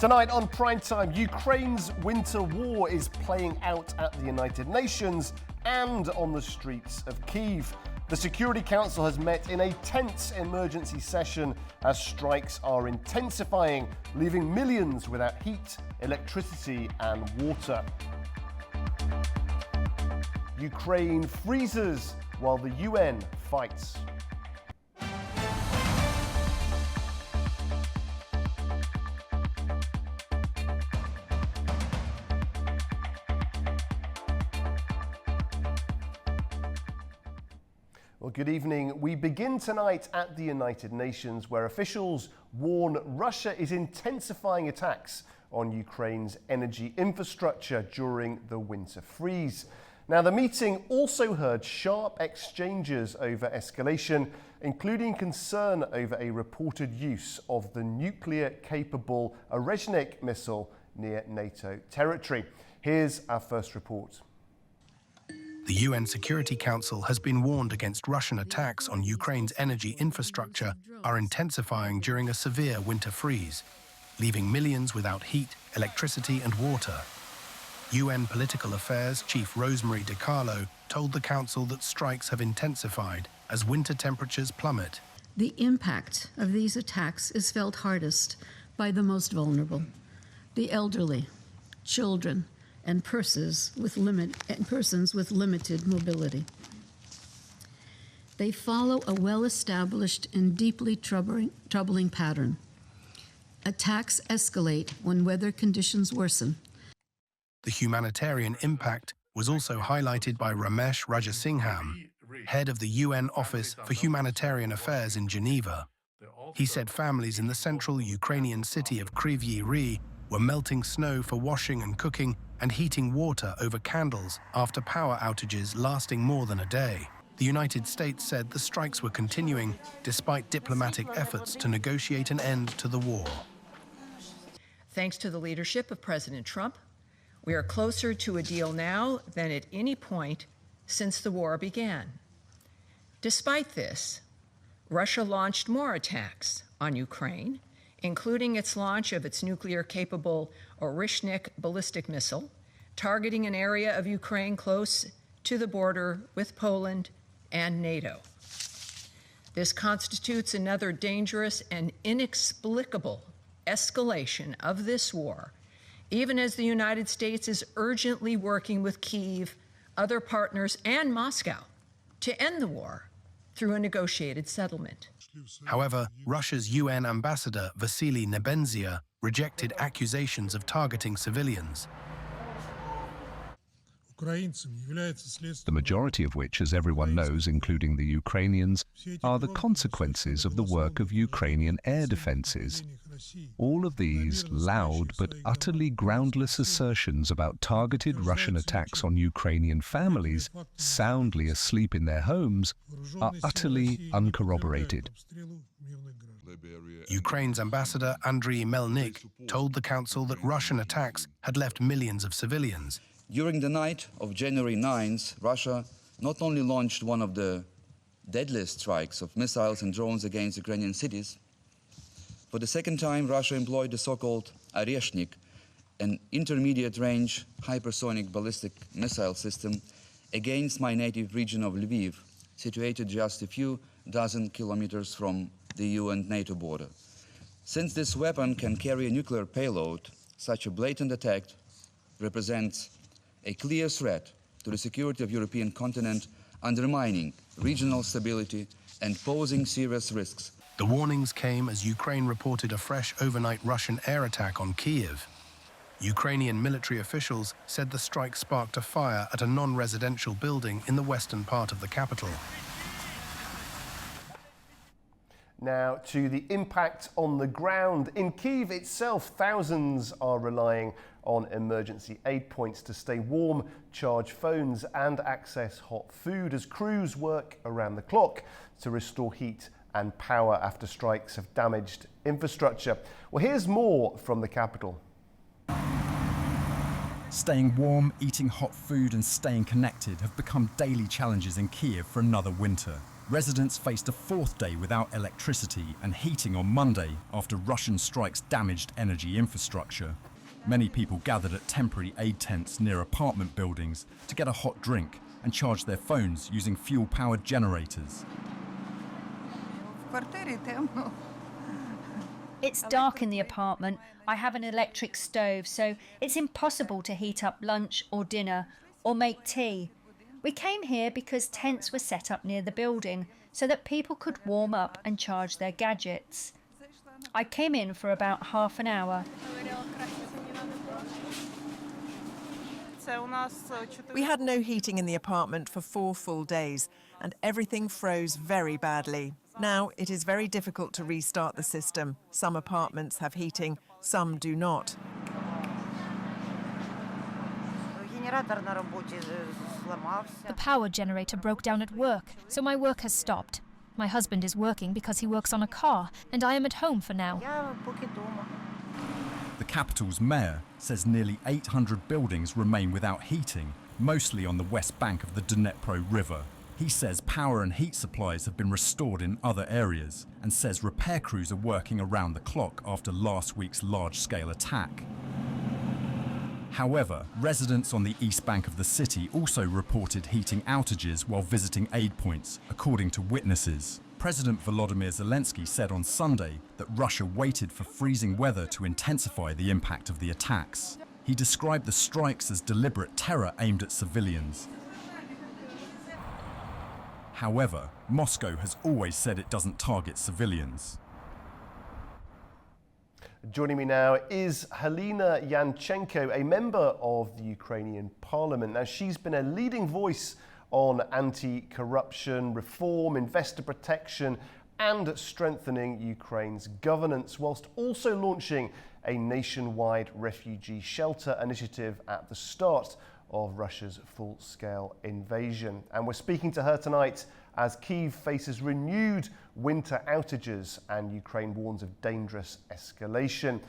Tonight on PrimeTime, Ukraine's winter war is playing out at the United Nations and on the streets of Kyiv. The Security Council has met in a tense emergency session as strikes are intensifying, leaving millions without heat, electricity and water. Ukraine freezes while the UN fights. Well, good evening. We begin tonight at the United Nations, where officials warn Russia is intensifying attacks on Ukraine's energy infrastructure during the winter freeze. Now, the meeting also heard sharp exchanges over escalation, including concern over a reported use of the nuclear-capable Orezhnik missile near NATO territory. Here's our first report. The UN Security Council has been warned against Russian attacks on Ukraine's energy infrastructure are intensifying during a severe winter freeze, leaving millions without heat, electricity and water. UN Political Affairs Chief Rosemary DiCarlo told the Council that strikes have intensified as winter temperatures plummet. The impact of these attacks is felt hardest by the most vulnerable, the elderly, children, and persons with limited mobility. They follow a well-established and deeply troubling pattern. Attacks escalate when weather conditions worsen. The humanitarian impact was also highlighted by Ramesh Rajasingham, head of the UN Office for Humanitarian Affairs in Geneva. He said families in the central Ukrainian city of Kryvyi Rih were melting snow for washing and cooking and heating water over candles after power outages lasting more than a day. The United States said the strikes were continuing despite diplomatic efforts to negotiate an end to the war. Thanks to the leadership of President Trump, we are closer to a deal now than at any point since the war began. Despite this, Russia launched more attacks on Ukraine, including its launch of its nuclear-capable Orezhnik ballistic missile, targeting an area of Ukraine close to the border with Poland and NATO. This constitutes another dangerous and inexplicable escalation of this war, even as the United States is urgently working with Kyiv, other partners, and Moscow to end the war through a negotiated settlement. However, Russia's UN ambassador Vasily Nebenzia rejected accusations of targeting civilians. The majority of which, as everyone knows, including the Ukrainians, are the consequences of the work of Ukrainian air defenses. All of these loud but utterly groundless assertions about targeted Russian attacks on Ukrainian families soundly asleep in their homes are utterly uncorroborated. Ukraine's ambassador Andriy Melnik told the Council that Russian attacks had left millions of civilians. During the night of January 9th, Russia not only launched one of the deadliest strikes of missiles and drones against Ukrainian cities. For the second time, Russia employed the so-called Orezhnik, an intermediate-range hypersonic ballistic missile system, against my native region of Lviv, situated just a few dozen kilometers from the EU and NATO border. Since this weapon can carry a nuclear payload, such a blatant attack represents a clear threat to the security of the European continent, undermining regional stability and posing serious risks. The warnings came as Ukraine reported a fresh overnight Russian air attack on Kyiv. Ukrainian military officials said the strike sparked a fire at a non-residential building in the western part of the capital. Now to the impact on the ground. In Kyiv itself, thousands are relying on emergency aid points to stay warm, charge phones and access hot food as crews work around the clock to restore heat and power after strikes have damaged infrastructure. Well, here's more from the capital. Staying warm, eating hot food and staying connected have become daily challenges in Kyiv for another winter. Residents faced a fourth day without electricity and heating on Monday after Russian strikes damaged energy infrastructure. Many people gathered at temporary aid tents near apartment buildings to get a hot drink and charge their phones using fuel-powered generators. It's dark in the apartment. I have an electric stove, so it's impossible to heat up lunch or dinner or make tea. We came here because tents were set up near the building so that people could warm up and charge their gadgets. I came in for about half an hour. We had no heating in the apartment for 4 full days, and everything froze very badly. Now it is very difficult to restart the system. Some apartments have heating, some do not. The power generator broke down at work, so my work has stopped. My husband is working because he works on a car, and I am at home for now. The capital's mayor says nearly 800 buildings remain without heating, mostly on the west bank of the Dnepro River. He says power and heat supplies have been restored in other areas and says repair crews are working around the clock after last week's large-scale attack. However, residents on the east bank of the city also reported heating outages while visiting aid points, according to witnesses. President Volodymyr Zelensky said on Sunday that Russia waited for freezing weather to intensify the impact of the attacks. He described the strikes as deliberate terror aimed at civilians. However, Moscow has always said it doesn't target civilians. Joining me now is Halina Yanchenko, a member of the Ukrainian parliament. Now, she's been a leading voice on anti-corruption, reform, investor protection, and strengthening Ukraine's governance, whilst also launching a nationwide refugee shelter initiative at the start of Russia's full-scale invasion. And we're speaking to her tonight as Kyiv faces renewed winter outages and Ukraine warns of dangerous escalation.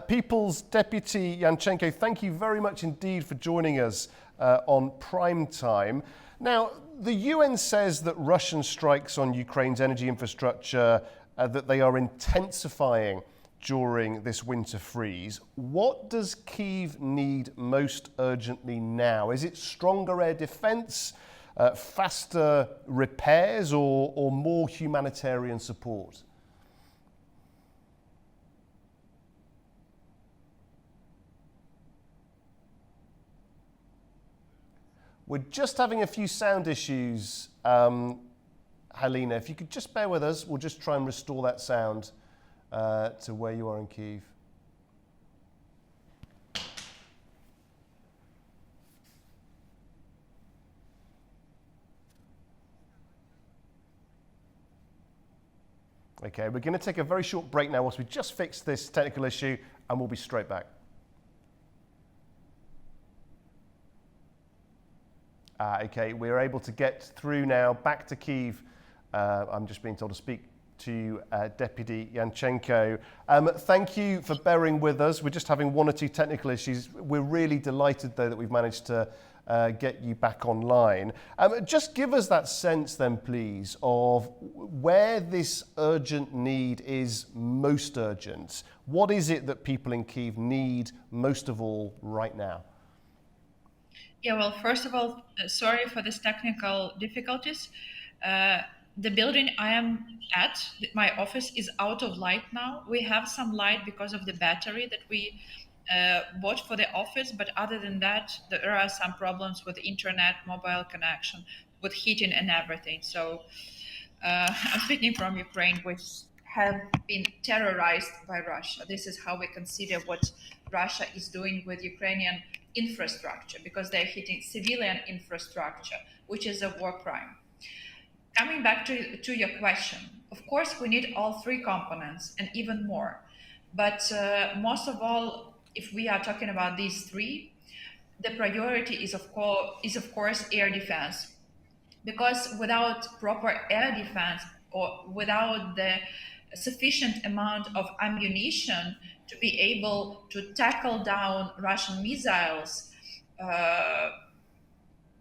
People's Deputy Yanchenko, thank you very much indeed for joining us on Prime Time. Now, the UN says that Russian strikes on Ukraine's energy infrastructure, that they are intensifying during this winter freeze. What does Kyiv need most urgently now? Is it stronger air defense, faster repairs, or more humanitarian support? We're just having a few sound issues, Halina. If you could just bear with us, we'll just try and restore that sound to where you are in Kyiv. Okay, we're going to take a very short break now whilst we just fix this technical issue, and we'll be straight back. Okay, we're able to get through now back to Kyiv. I'm just being told to speak to Deputy Yanchenko. Thank you for bearing with us. We're just having one or two technical issues. We're really delighted, though, that we've managed to get you back online. Just give us that sense then, please, of where this urgent need is most urgent. What is it that people in Kyiv need most of all right now? Yeah, well, first of all, sorry for these technical difficulties. The building I am at, my office, is out of light now. We have some light because of the battery that we bought for the office, but other than that, there are some problems with internet, mobile connection, with heating and everything. So I'm speaking from Ukraine, which have been terrorized by Russia. This is how we consider what Russia is doing with Ukrainian infrastructure, because they're hitting civilian infrastructure, which is a war crime. Coming back to your question, of course, we need all three components and even more. But most of all, if we are talking about these three, the priority is of course air defense, because without proper air defense or without the sufficient amount of ammunition to be able to tackle down Russian missiles,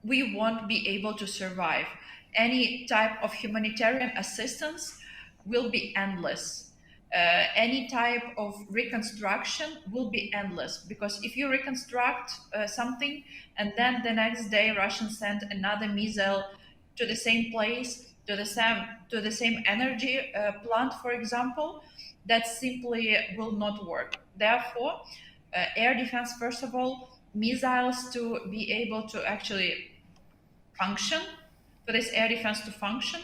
we won't be able to survive. any type of humanitarian assistance will be endless. Any type of reconstruction will be endless, because if you reconstruct something and then the next day Russians send another missile to the same place, to the same energy plant, for example, that simply will not work. Therefore, air defense, first of all, missiles to be able to actually function, for this air defense to function.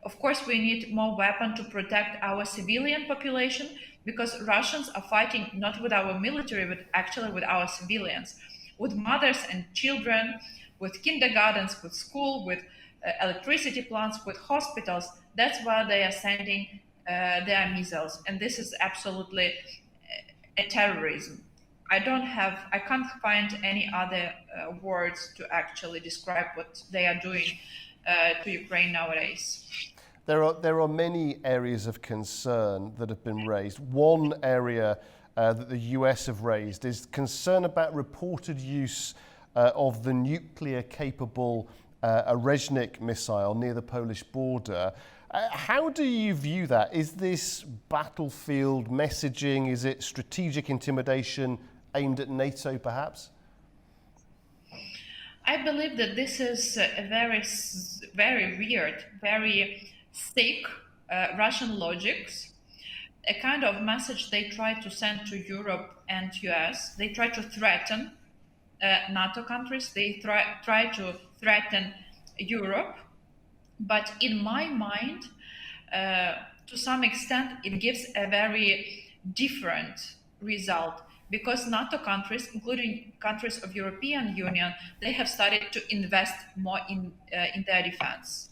Of course, we need more weapons to protect our civilian population, because Russians are fighting not with our military, but actually with our civilians, with mothers and children, with kindergartens, with school, with electricity plants, with hospitals. That's why they are sending their missiles. And this is absolutely a terrorism. I can't find any other words to actually describe what they are doing to Ukraine nowadays. There are many areas of concern that have been raised. One area that the US have raised is concern about reported use of the nuclear-capable Orezhnik missile near the Polish border. How do you view that? Is this battlefield messaging? Is it strategic intimidation aimed at NATO, perhaps? I believe that this is a very weird, very sick Russian logics, a kind of message they try to send to Europe and US. They try to threaten NATO countries. They try to threaten Europe. But in my mind, to some extent, it gives a very different result, because NATO countries, including countries of European Union, they have started to invest more in their defense.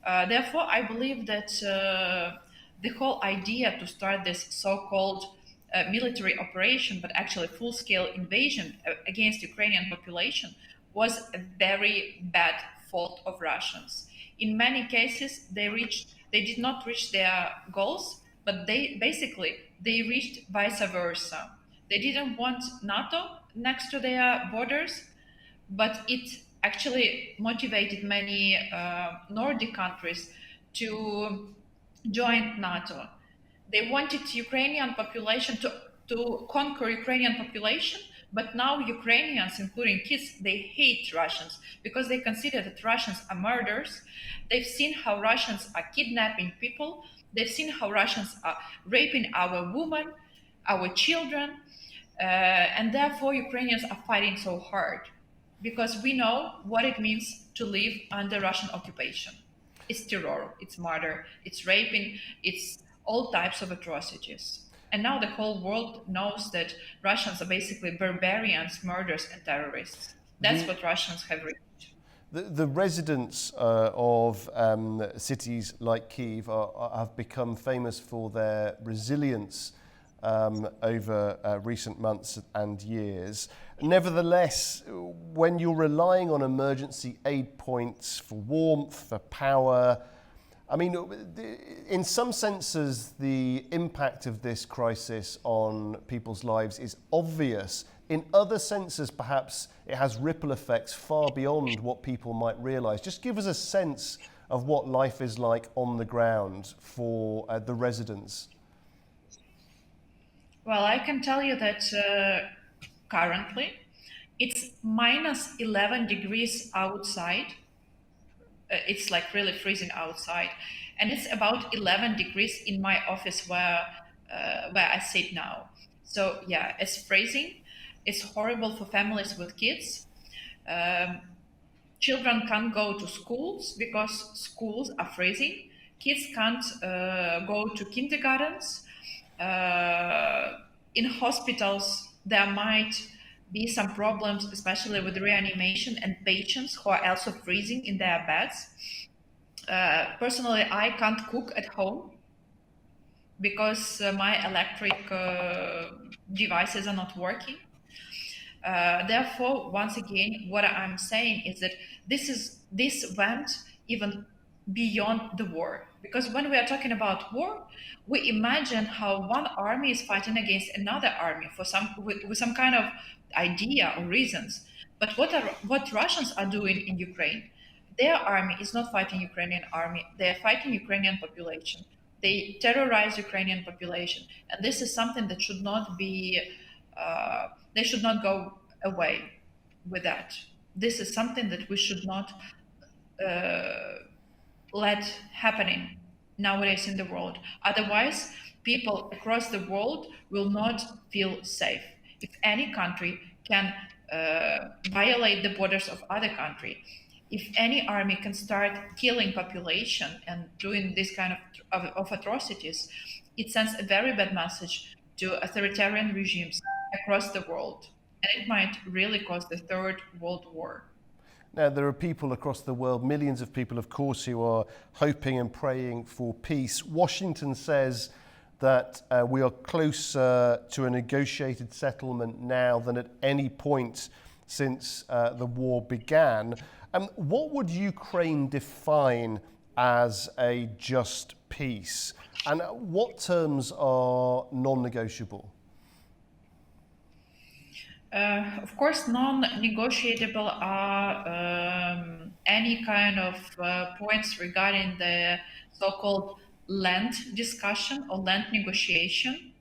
Therefore, I believe that the whole idea to start this so-called military operation, but actually full-scale invasion against Ukrainian population, was a very bad fault of Russians. In many cases, they did not reach their goals, but they reached vice versa. They didn't want NATO next to their borders, but it actually motivated many Nordic countries to join NATO. They wanted Ukrainian population to conquer Ukrainian population, but now Ukrainians, including kids, they hate Russians because they consider that Russians are murderers. They've seen how Russians are kidnapping people. They've seen how Russians are raping our women, our children, and therefore Ukrainians are fighting so hard, because we know what it means to live under Russian occupation. It's terror, it's murder, it's raping, it's all types of atrocities. And now the whole world knows that Russians are basically barbarians, murderers, and terrorists. That's what Russians have reached. The residents of cities like Kyiv have become famous for their resilience over recent months and years. Nevertheless, when you're relying on emergency aid points for warmth, for power, I mean, in some senses, the impact of this crisis on people's lives is obvious. In other senses, perhaps it has ripple effects far beyond what people might realize. Just give us a sense of what life is like on the ground for the residents. Well, I can tell you that currently it's minus 11 degrees outside. It's like really freezing outside, and it's about 11 degrees in my office where I sit now. So yeah, it's freezing. It's horrible for families with kids. Children can't go to schools because schools are freezing. Kids can't go to kindergartens. In hospitals, there might be some problems, especially with reanimation and patients who are also freezing in their beds. Personally, I can't cook at home because my electric devices are not working. Therefore, once again, what I'm saying is that this went even beyond the war. Because when we are talking about war, we imagine how one army is fighting against another army with some kind of idea or reasons. But what Russians are doing in Ukraine, their army is not fighting Ukrainian army. They are fighting Ukrainian population. They terrorize Ukrainian population, and this is something that should not be. They should not go away with that. This is something that we should not let happening nowadays in the world. Otherwise, people across the world will not feel safe. If any country can violate the borders of other country, if any army can start killing population and doing this kind of atrocities, it sends a very bad message to authoritarian regimes across the world. And it might really cause the Third World War. Now, there are people across the world, millions of people, of course, who are hoping and praying for peace. Washington says that we are closer to a negotiated settlement now than at any point since the war began. What would Ukraine define as a just peace? And what terms are non-negotiable? Of course, non-negotiable are any kind of points regarding the so-called land discussion or land negotiation.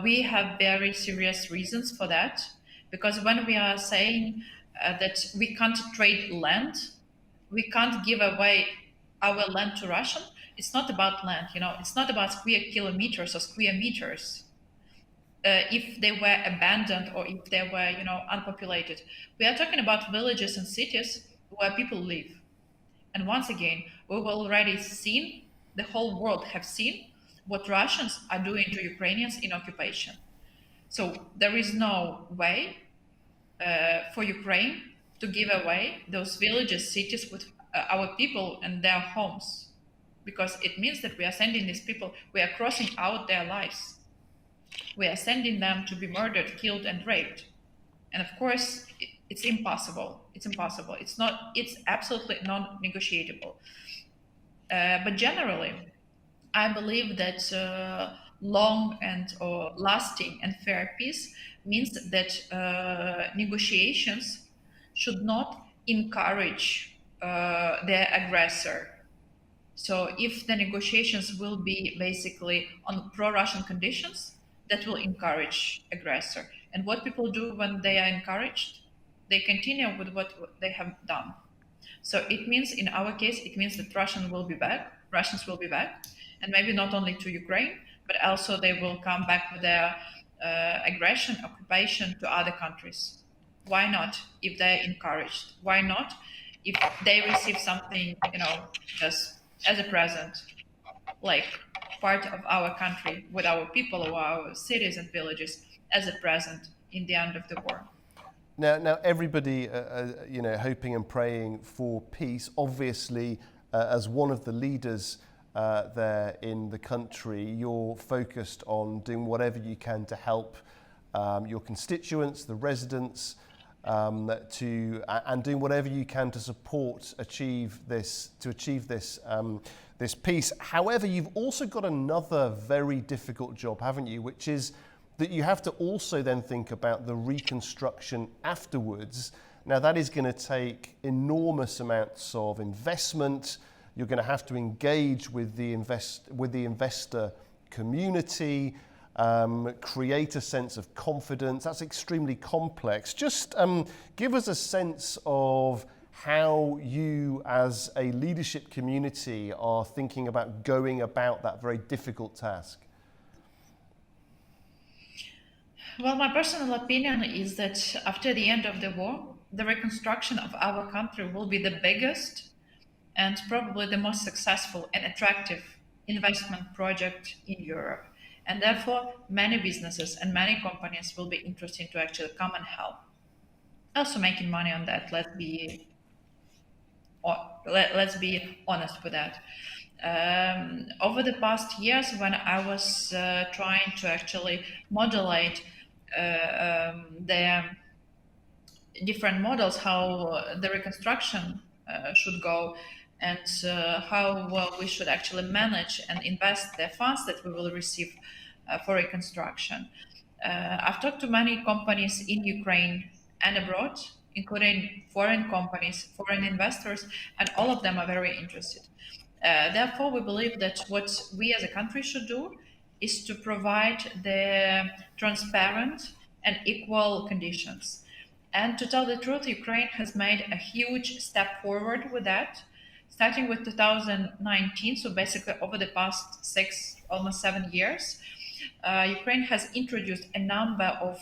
We have very serious reasons for that, because when we are saying that we can't trade land, we can't give away our land to Russia, it's not about land, it's not about square kilometers or square meters. If they were abandoned or if they were, unpopulated. We are talking about villages and cities where people live. And once again, we've already seen, the whole world have seen what Russians are doing to Ukrainians in occupation. So there is no way for Ukraine to give away those villages, cities with our people and their homes, because it means that we are sending these people, we are crossing out their lives. We are sending them to be murdered, killed, and raped. And of course, it's impossible. It's impossible. It's absolutely non-negotiable. But generally, I believe that long and or lasting and fair peace means that negotiations should not encourage the aggressor. So if the negotiations will be basically on pro-Russian conditions, that will encourage aggressor. And what people do when they are encouraged, they continue with what they have done. So it means, in our case, it means that Russians will be back, and maybe not only to Ukraine, but also they will come back with their aggression, occupation to other countries. Why not if they're encouraged? Why not if they receive something, just as a present, like part of our country with our people or our cities and villages as a present in the end of the war. Now everybody, hoping and praying for peace. Obviously, as one of the leaders there in the country, you're focused on doing whatever you can to help your constituents, the residents, and doing whatever you can to achieve this peace. However, you've also got another very difficult job, haven't you? Which is that you have to also then think about the reconstruction afterwards. Now, that is going to take enormous amounts of investment. You're going to have to engage with the investor community, create a sense of confidence. That's extremely complex. Just give us a sense of how you as a leadership community are thinking about going about that very difficult task. Well, my personal opinion is that after the end of the war, the reconstruction of our country will be the biggest and probably the most successful and attractive investment project in Europe. And therefore, many businesses and many companies will be interested to actually come and help. Also making money on that, let's be honest with that. Over the past years, when I was trying to actually modulate the different models, how the reconstruction should go, and how we should actually manage and invest the funds that we will receive for reconstruction. I've talked to many companies in Ukraine and abroad, including foreign companies, foreign investors, and all of them are very interested. Therefore, we believe that what we as a country should do is to provide the transparent and equal conditions. And to tell the truth, Ukraine has made a huge step forward with that, starting with 2019, so basically over the past 6, almost 7 years. Ukraine has introduced a number of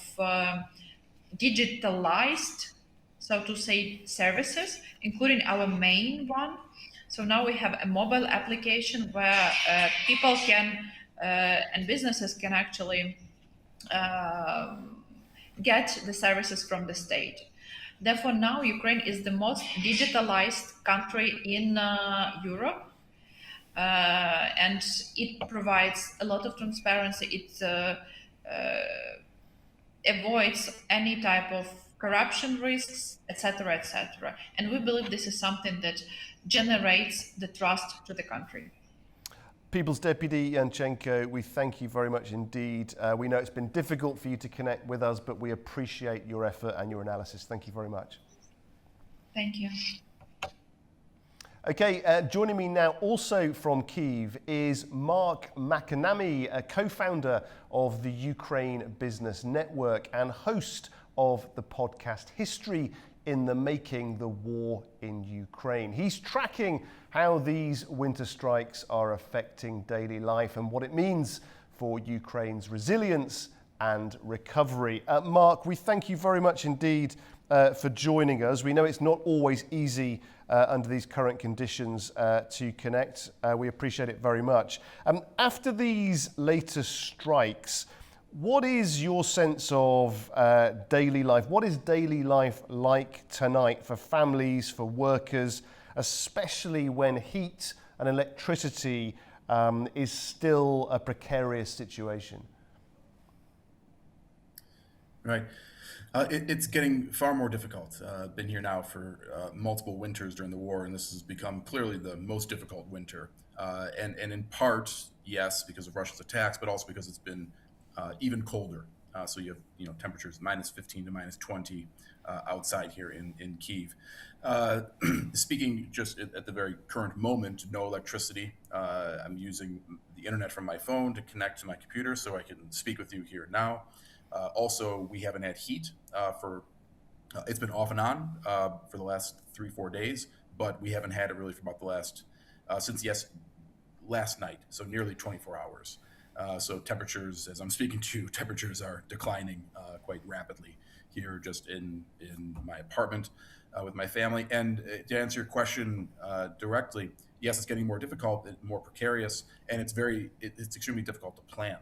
digitalized, so to say, services, including our main one. So now we have a mobile application where people can and businesses can actually get the services from the state. Therefore, now Ukraine is the most digitalized country in Europe. And it provides a lot of transparency. It avoids any type of corruption risks, etc., etc. And we believe this is something that generates the trust to the country. People's Deputy Yanchenko, we thank you very much indeed. We know it's been difficult for you to connect with us, but we appreciate your effort and your analysis. Thank you very much. Thank you. Okay, joining me now also from Kyiv is Mark McAnamy, a co-founder of the Ukraine Business Network and host of the podcast History in the Making: The War in Ukraine. He's tracking how these winter strikes are affecting daily life and what it means for Ukraine's resilience and recovery. Mark, we thank you very much indeed for joining us. We know it's not always easy under these current conditions to connect. We appreciate it very much. After these latest strikes, what is your sense of daily life? What is daily life like tonight for families, for workers, especially when heat and electricity is still a precarious situation? Right. It's getting far more difficult. Been here now for multiple winters during the war, and this has become clearly the most difficult winter. And in part, yes, because of Russia's attacks, but also because it's been even colder. So you have temperatures -15 to -20 outside here in Kyiv. Speaking just at the very current moment, no electricity. I'm using the internet from my phone to connect to my computer so I can speak with you here now. Also, we haven't had heat it's been off and on for the last 3-4 days, but we haven't had it really for about the last, last night, so nearly 24 hours. So temperatures, as I'm speaking to you, temperatures are declining quite rapidly here just in my apartment with my family. And to answer your question directly, yes, it's getting more difficult, more precarious, and it's extremely difficult to plan.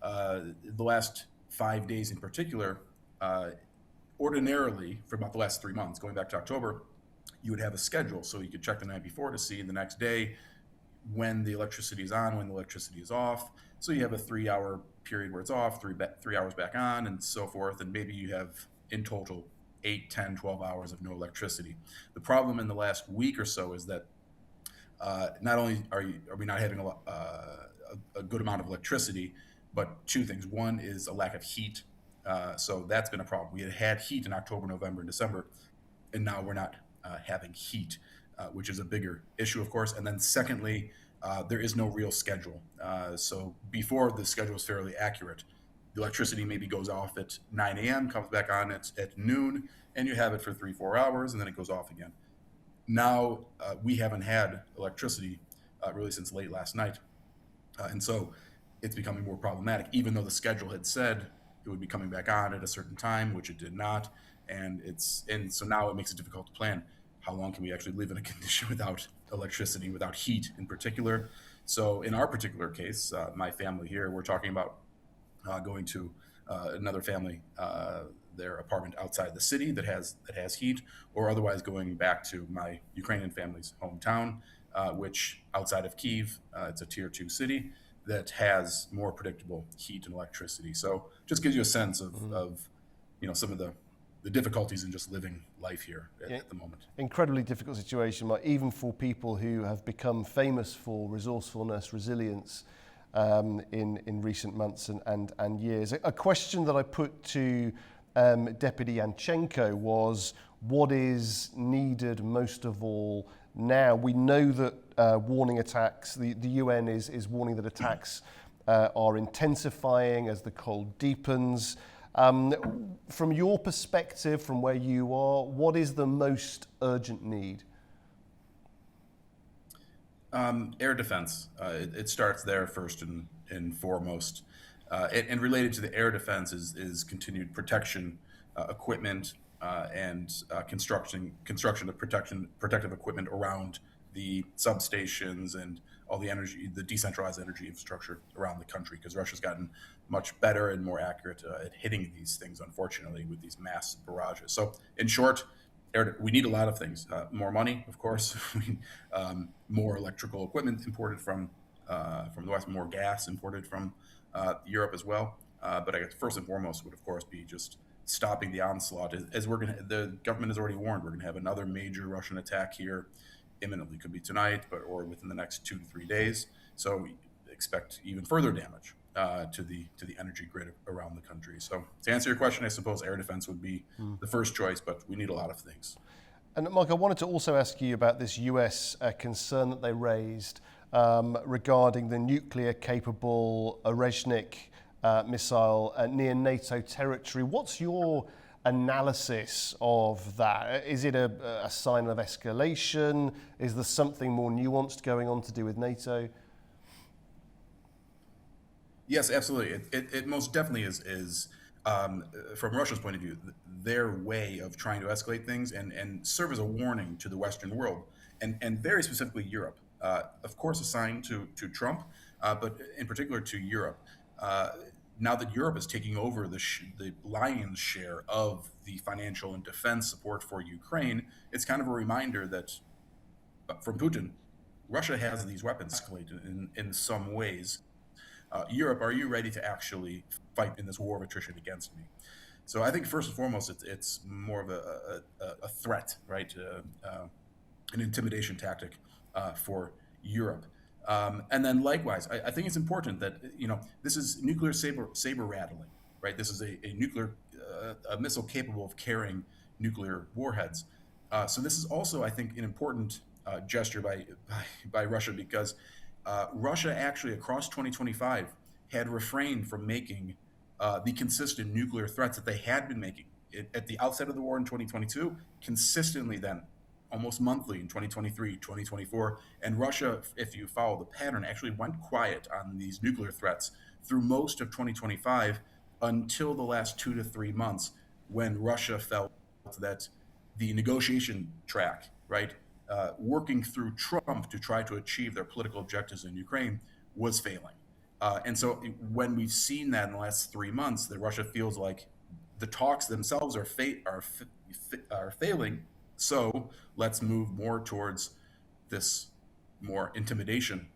The last 5 days in particular, ordinarily for about the last 3 months, going back to October, you would have a schedule. So you could check the night before to see the next day when the electricity is on, when the electricity is off. So you have a 3-hour period where it's off, 3 hours back on, and so forth. And maybe you have in total 8, 10, 12 hours of no electricity. The problem in the last week or so is that not only are we not having a good amount of electricity, but two things. One is a lack of heat. So that's been a problem. We had heat in October, November, and December, and now we're not having heat, which is a bigger issue, of course. And then secondly, there is no real schedule. So before, the schedule was fairly accurate. The electricity maybe goes off at 9 a.m., comes back on at noon, and you have it for 3-4 hours, and then it goes off again. Now, we haven't had electricity really since late last night. And so it's becoming more problematic, even though the schedule had said it would be coming back on at a certain time, which it did not. And so now it makes it difficult to plan. How long can we actually live in a condition without electricity, without heat in particular? So in our particular case, my family here, we're talking about going to another family, their apartment outside the city that has heat, or otherwise going back to my Ukrainian family's hometown, which outside of Kyiv, it's a tier 2 city that has more predictable heat and electricity. So just gives you a sense of some of the difficulties in just living life here at the moment. Incredibly difficult situation, even for people who have become famous for resourcefulness, resilience in recent months and years. A question that I put to Deputy Yanchenko was what is needed most of all now. We know that warning attacks, the UN is warning that attacks are intensifying as the cold deepens. From your perspective, from where you are, what is the most urgent need? Air defense. It starts there first and foremost. And related to the air defense is continued protection equipment and construction of protective equipment around the substations and all the decentralized energy infrastructure around the country, because Russia's gotten much better and more accurate at hitting these things, unfortunately, with these mass barrages. So in short, we need a lot of things. More money, of course, more electrical equipment imported from the West, more gas imported from Europe as well. But I guess first and foremost would, of course, be just stopping the onslaught. As the government has already warned, we're going to have another major Russian attack here imminently. Could be tonight, or within the next 2 to 3 days. So we expect even further damage to the energy grid around the country. So to answer your question, I suppose air defense would be the first choice, but we need a lot of things. And Mike, I wanted to also ask you about this US concern that they raised regarding the nuclear-capable Orezhnik missile near NATO territory. What's your analysis of that? Is it a sign of escalation? Is there something more nuanced going on to do with NATO? Yes, absolutely. It most definitely is from Russia's point of view, their way of trying to escalate things and serve as a warning to the Western world, and very specifically Europe. Of course, a sign to Trump, but in particular to Europe. Now that Europe is taking over the lion's share of the financial and defense support for Ukraine, it's kind of a reminder that from Putin, Russia has these weapons escalated in some ways. Europe, are you ready to actually fight in this war of attrition against me? So I think first and foremost, it's more of a threat, right? An intimidation tactic for Europe. And then likewise, I think it's important that, this is nuclear saber rattling, right? This is a nuclear a missile capable of carrying nuclear warheads. So this is also, I think, an important gesture by Russia, because Russia actually across 2025 had refrained from making the consistent nuclear threats that they had been making at the outset of the war in 2022, consistently then, almost monthly in 2023, 2024. And Russia, if you follow the pattern, actually went quiet on these nuclear threats through most of 2025 until the last 2 to 3 months, when Russia felt that the negotiation track, right, working through Trump to try to achieve their political objectives in Ukraine was failing. And so when we've seen that in the last 3 months, that Russia feels like the talks themselves are failing, so let's move more towards this more intimidation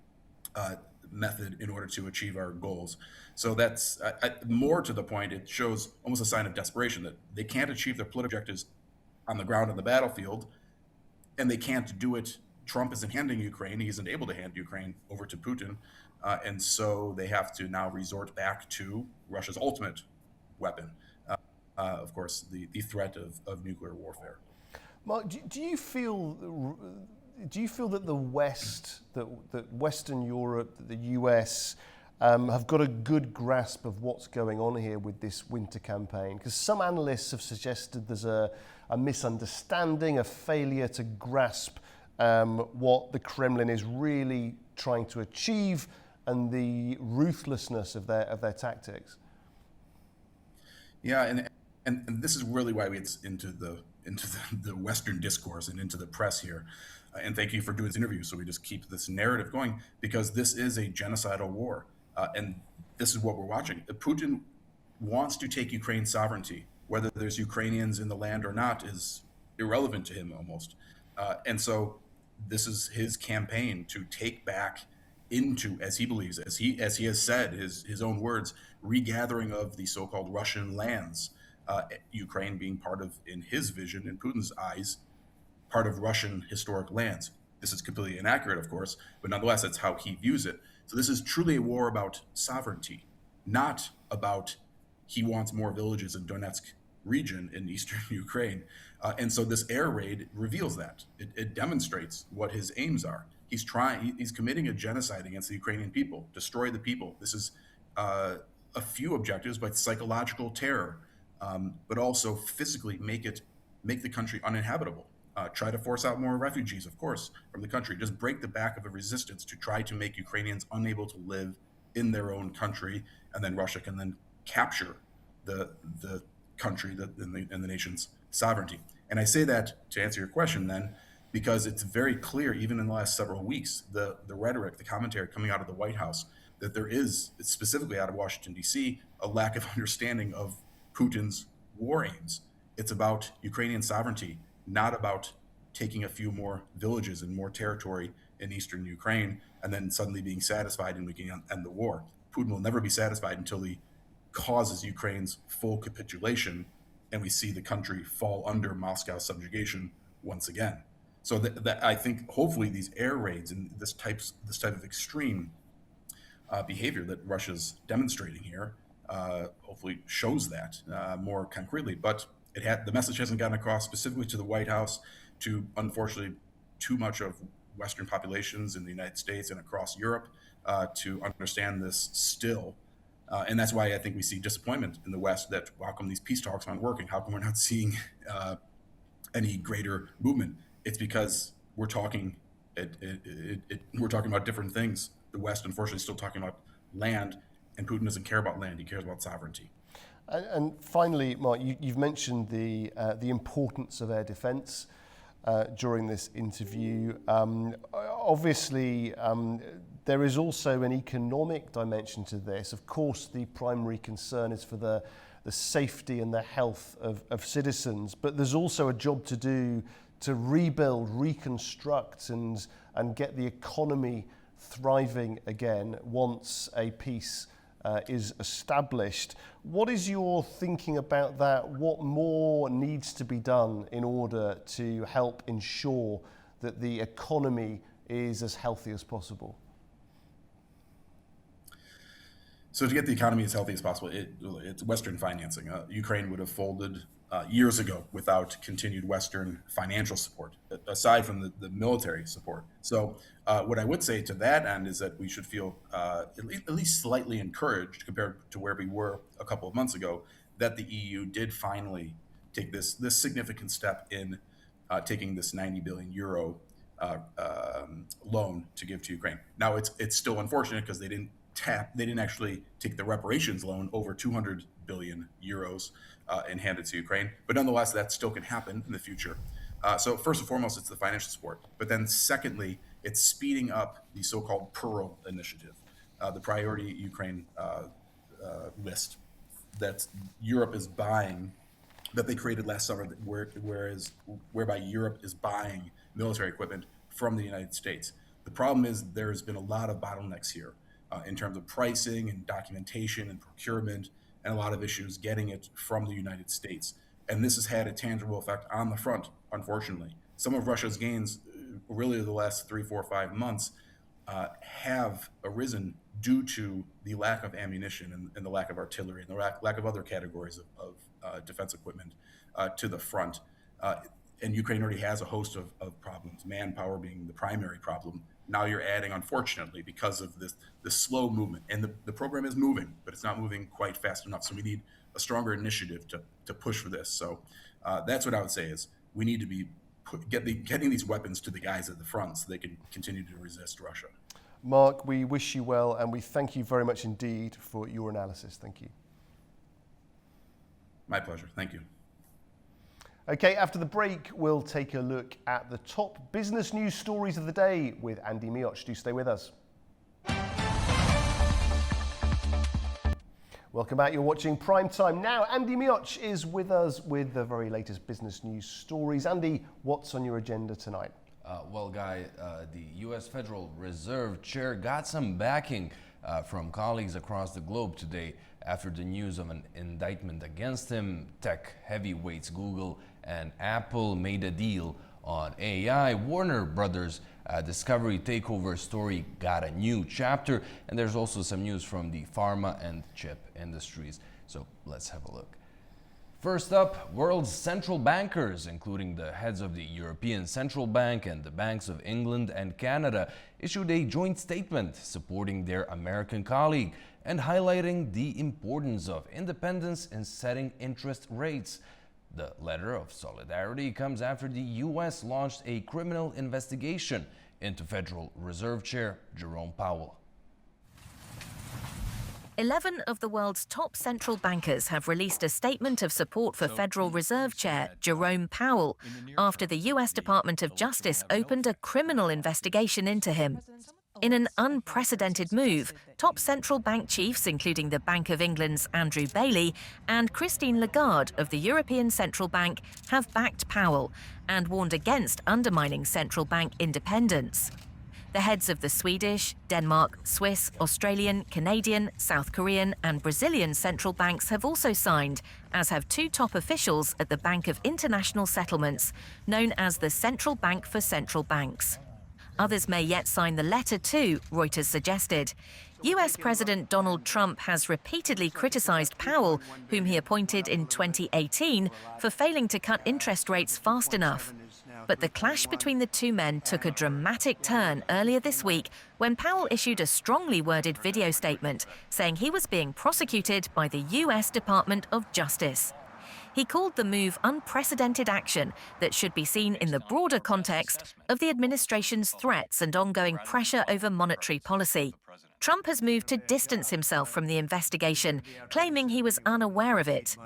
method in order to achieve our goals. So that's more to the point, it shows almost a sign of desperation that they can't achieve their political objectives on the ground on the battlefield, and they can't do it. Trump isn't handing Ukraine, he isn't able to hand Ukraine over to Putin, and so they have to now resort back to Russia's ultimate weapon, of course, the threat of nuclear warfare. Mark, do you feel that the West, that Western Europe, that the US have got a good grasp of what's going on here with this winter campaign? Because some analysts have suggested there's a misunderstanding, a failure to grasp what the Kremlin is really trying to achieve, and the ruthlessness of their tactics. Yeah, and this is really why it's into the Western discourse and into the press here. And thank you for doing this interview, so we just keep this narrative going, because this is a genocidal war, and this is what we're watching. Putin wants to take Ukraine's sovereignty. Whether there's Ukrainians in the land or not is irrelevant to him almost. And so this is his campaign to take back into, as he believes, as he has said, his own words, regathering of the so-called Russian lands, Ukraine being part of, in his vision, in Putin's eyes, part of Russian historic lands. This is completely inaccurate, of course, but nonetheless, that's how he views it. So this is truly a war about sovereignty, not about he wants more villages in Donetsk region in eastern Ukraine. And so this air raid reveals that. It demonstrates what his aims are. He's committing a genocide against the Ukrainian people, destroy the people. This is a few objectives, but psychological terror, but also physically make the country uninhabitable. Try to force out more refugees, of course, from the country. Just break the back of the resistance to try to make Ukrainians unable to live in their own country, and then Russia can then capture the country and the nation's sovereignty. And I say that to answer your question then, because it's very clear, even in the last several weeks, the rhetoric, the commentary coming out of the White House, that there is, specifically out of Washington, D.C., a lack of understanding of Putin's war aims. It's about Ukrainian sovereignty, not about taking a few more villages and more territory in eastern Ukraine and then suddenly being satisfied and we can end the war. Putin will never be satisfied until he causes Ukraine's full capitulation and we see the country fall under Moscow's subjugation once again. So that I think hopefully these air raids and this type of extreme behavior that Russia's demonstrating here hopefully shows that more concretely. But the message hasn't gotten across specifically to the White House, to unfortunately too much of Western populations in the United States and across Europe to understand this still. And that's why I think we see disappointment in the West that how come these peace talks aren't working? How come we're not seeing any greater movement? It's because we're talking about different things. The West, unfortunately, is still talking about land, and Putin doesn't care about land. He cares about sovereignty. And finally, Mark, you've mentioned the importance of air defence during this interview. Obviously, there is also an economic dimension to this. Of course, the primary concern is for the safety and the health of citizens, but there's also a job to do to rebuild, reconstruct, and get the economy thriving again once a peace is established. What is your thinking about that? What more needs to be done in order to help ensure that the economy is as healthy as possible? So to get the economy as healthy as possible, it's Western financing. Ukraine would have folded years ago without continued Western financial support, aside from the military support. So what I would say to that end is that we should feel at least slightly encouraged compared to where we were a couple of months ago, that the EU did finally take this significant step in taking this 90 billion euro loan to give to Ukraine. Now it's still unfortunate because they didn't actually take the reparations loan over 200 billion euros and hand it to Ukraine. But nonetheless, that still can happen in the future. So first and foremost, it's the financial support. But then secondly, it's speeding up the so-called Pearl initiative, the priority Ukraine list that Europe is buying, that they created last summer, whereby Europe is buying military equipment from the United States. The problem is there's been a lot of bottlenecks here in terms of pricing and documentation and procurement, and a lot of issues getting it from the United States. And this has had a tangible effect on the front, unfortunately. Some of Russia's gains, really the last 3, 4, 5 months, have arisen due to the lack of ammunition and the lack of artillery and the lack of other categories of defense equipment to the front. And Ukraine already has a host of problems, manpower being the primary problem. Now you're adding, unfortunately, because of this slow movement. And the program is moving, but it's not moving quite fast enough. So we need a stronger initiative to push for this. So that's what I would say is we need to be getting these weapons to the guys at the front so they can continue to resist Russia. Mark, we wish you well, and we thank you very much indeed for your analysis. Thank you. My pleasure. Thank you. Okay, after the break, we'll take a look at the top business news stories of the day with Andy Mioch. Do stay with us. Welcome back. You're watching PrimeTime now. Andy Mioch is with us with the very latest business news stories. Andy, what's on your agenda tonight? Well, Guy, the U.S. Federal Reserve Chair got some backing from colleagues across the globe today after the news of an indictment against him. Tech heavyweights Google and Apple made a deal on AI. Warner Brothers Discovery takeover story got a new chapter, and there's also some news from the pharma and chip industries. So let's have a look. First up, world's central bankers, including the heads of the European Central Bank and the banks of England and Canada, issued a joint statement supporting their American colleague and highlighting the importance of independence in setting interest rates. The letter of solidarity comes after the U.S. launched a criminal investigation into Federal Reserve Chair Jerome Powell. 11 of the world's top central bankers have released a statement of support for Federal Reserve Chair Jerome Powell after the U.S. Department of Justice opened a criminal investigation into him. In an unprecedented move, top central bank chiefs, including the Bank of England's Andrew Bailey and Christine Lagarde of the European Central Bank, have backed Powell and warned against undermining central bank independence. The heads of the Swedish, Denmark, Swiss, Australian, Canadian, South Korean and Brazilian central banks have also signed, as have two top officials at the Bank of International Settlements, known as the Central Bank for Central Banks. Others may yet sign the letter too, Reuters suggested. US President Donald Trump has repeatedly criticized Powell, whom he appointed in 2018, for failing to cut interest rates fast enough. But the clash between the two men took a dramatic turn earlier this week when Powell issued a strongly worded video statement saying he was being prosecuted by the US Department of Justice. He called the move unprecedented action that should be seen in the broader context of the administration's threats and ongoing pressure over monetary policy. Trump has moved to distance himself from the investigation, claiming he was unaware of it.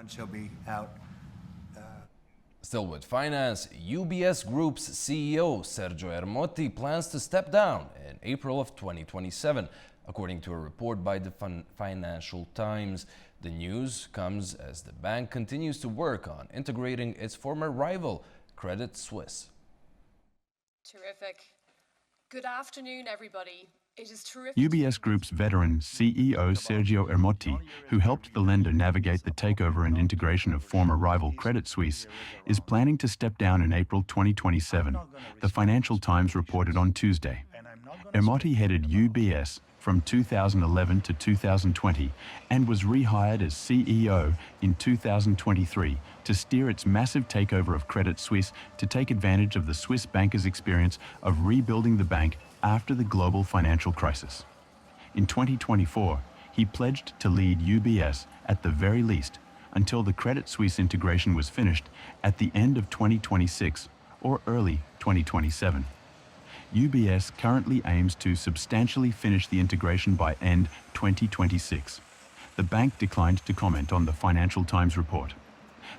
Still with finance, UBS Group's CEO Sergio Ermotti plans to step down in April of 2027, according to a report by the Financial Times. The news comes as the bank continues to work on integrating its former rival, Credit Suisse. Terrific. Good afternoon, everybody. It is terrific. UBS Group's veteran CEO Sergio Ermotti, who helped the lender navigate the takeover and integration of former rival Credit Suisse, is planning to step down in April 2027, the Financial Times reported on Tuesday. Ermotti headed UBS from 2011 to 2020 and was rehired as CEO in 2023 to steer its massive takeover of Credit Suisse to take advantage of the Swiss bankers' experience of rebuilding the bank after the global financial crisis. In 2024, he pledged to lead UBS at the very least until the Credit Suisse integration was finished at the end of 2026 or early 2027. UBS currently aims to substantially finish the integration by end 2026. The bank declined to comment on the Financial Times report.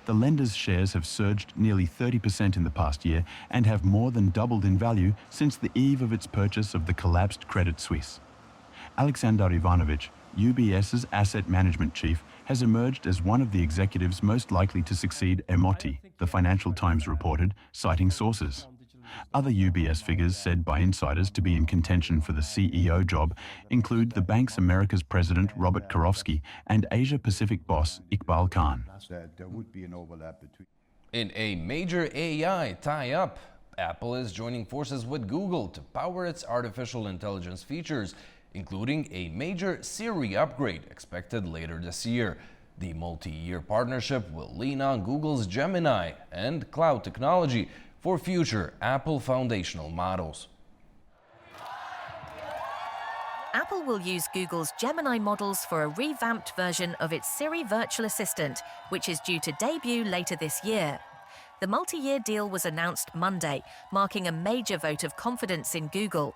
The lender's shares have surged nearly 30% in the past year and have more than doubled in value since the eve of its purchase of the collapsed Credit Suisse. Alexander Ivanovich, UBS's asset management chief, has emerged as one of the executives most likely to succeed Ermotti, the Financial Times reported, citing sources. Other UBS figures said by insiders to be in contention for the CEO job include the bank's America's president Robert Karofsky and Asia-Pacific boss Iqbal Khan. In a major AI tie-up, Apple is joining forces with Google to power its artificial intelligence features, including a major Siri upgrade expected later this year. The multi-year partnership will lean on Google's Gemini and cloud technology for future Apple foundational models. Apple will use Google's Gemini models for a revamped version of its Siri virtual assistant, which is due to debut later this year. The multi-year deal was announced Monday, marking a major vote of confidence in Google.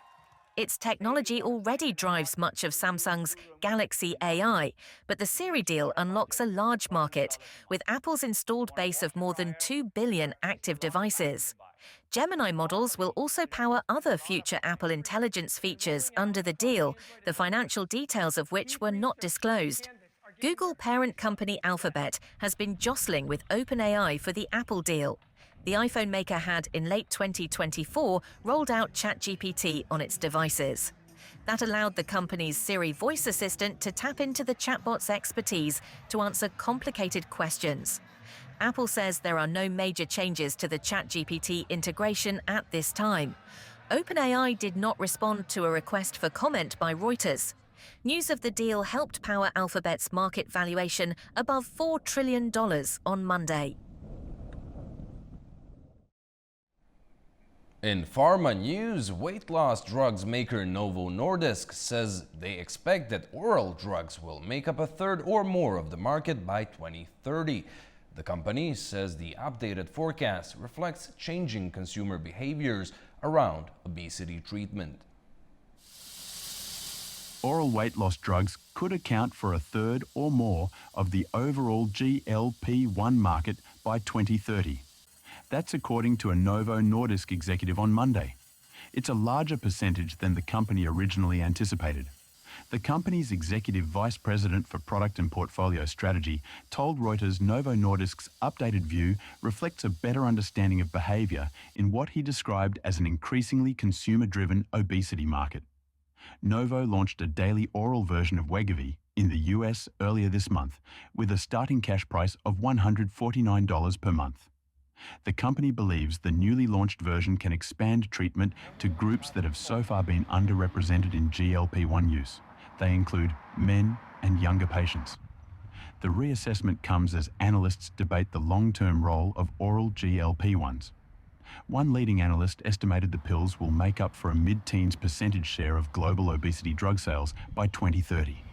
Its technology already drives much of Samsung's Galaxy AI, but the Siri deal unlocks a large market, with Apple's installed base of more than 2 billion active devices. Gemini models will also power other future Apple Intelligence features under the deal, the financial details of which were not disclosed. Google parent company Alphabet has been jostling with OpenAI for the Apple deal. The iPhone maker had, in late 2024, rolled out ChatGPT on its devices. That allowed the company's Siri voice assistant to tap into the chatbot's expertise to answer complicated questions. Apple says there are no major changes to the ChatGPT integration at this time. OpenAI did not respond to a request for comment by Reuters. News of the deal helped power Alphabet's market valuation above $4 trillion on Monday. In pharma news, weight loss drugs maker Novo Nordisk says they expect that oral drugs will make up a third or more of the market by 2030. The company says the updated forecast reflects changing consumer behaviors around obesity treatment. Oral weight loss drugs could account for a third or more of the overall GLP-1 market by 2030. That's according to a Novo Nordisk executive on Monday. It's a larger percentage than the company originally anticipated. The company's executive vice president for product and portfolio strategy told Reuters Novo Nordisk's updated view reflects a better understanding of behavior in what he described as an increasingly consumer-driven obesity market. Novo launched a daily oral version of Wegovy in the US earlier this month with a starting cash price of $149 per month. The company believes the newly launched version can expand treatment to groups that have so far been underrepresented in GLP-1 use. They include men and younger patients. The reassessment comes as analysts debate the long-term role of oral GLP-1s. One leading analyst estimated the pills will make up for a mid-teens percentage share of global obesity drug sales by 2030.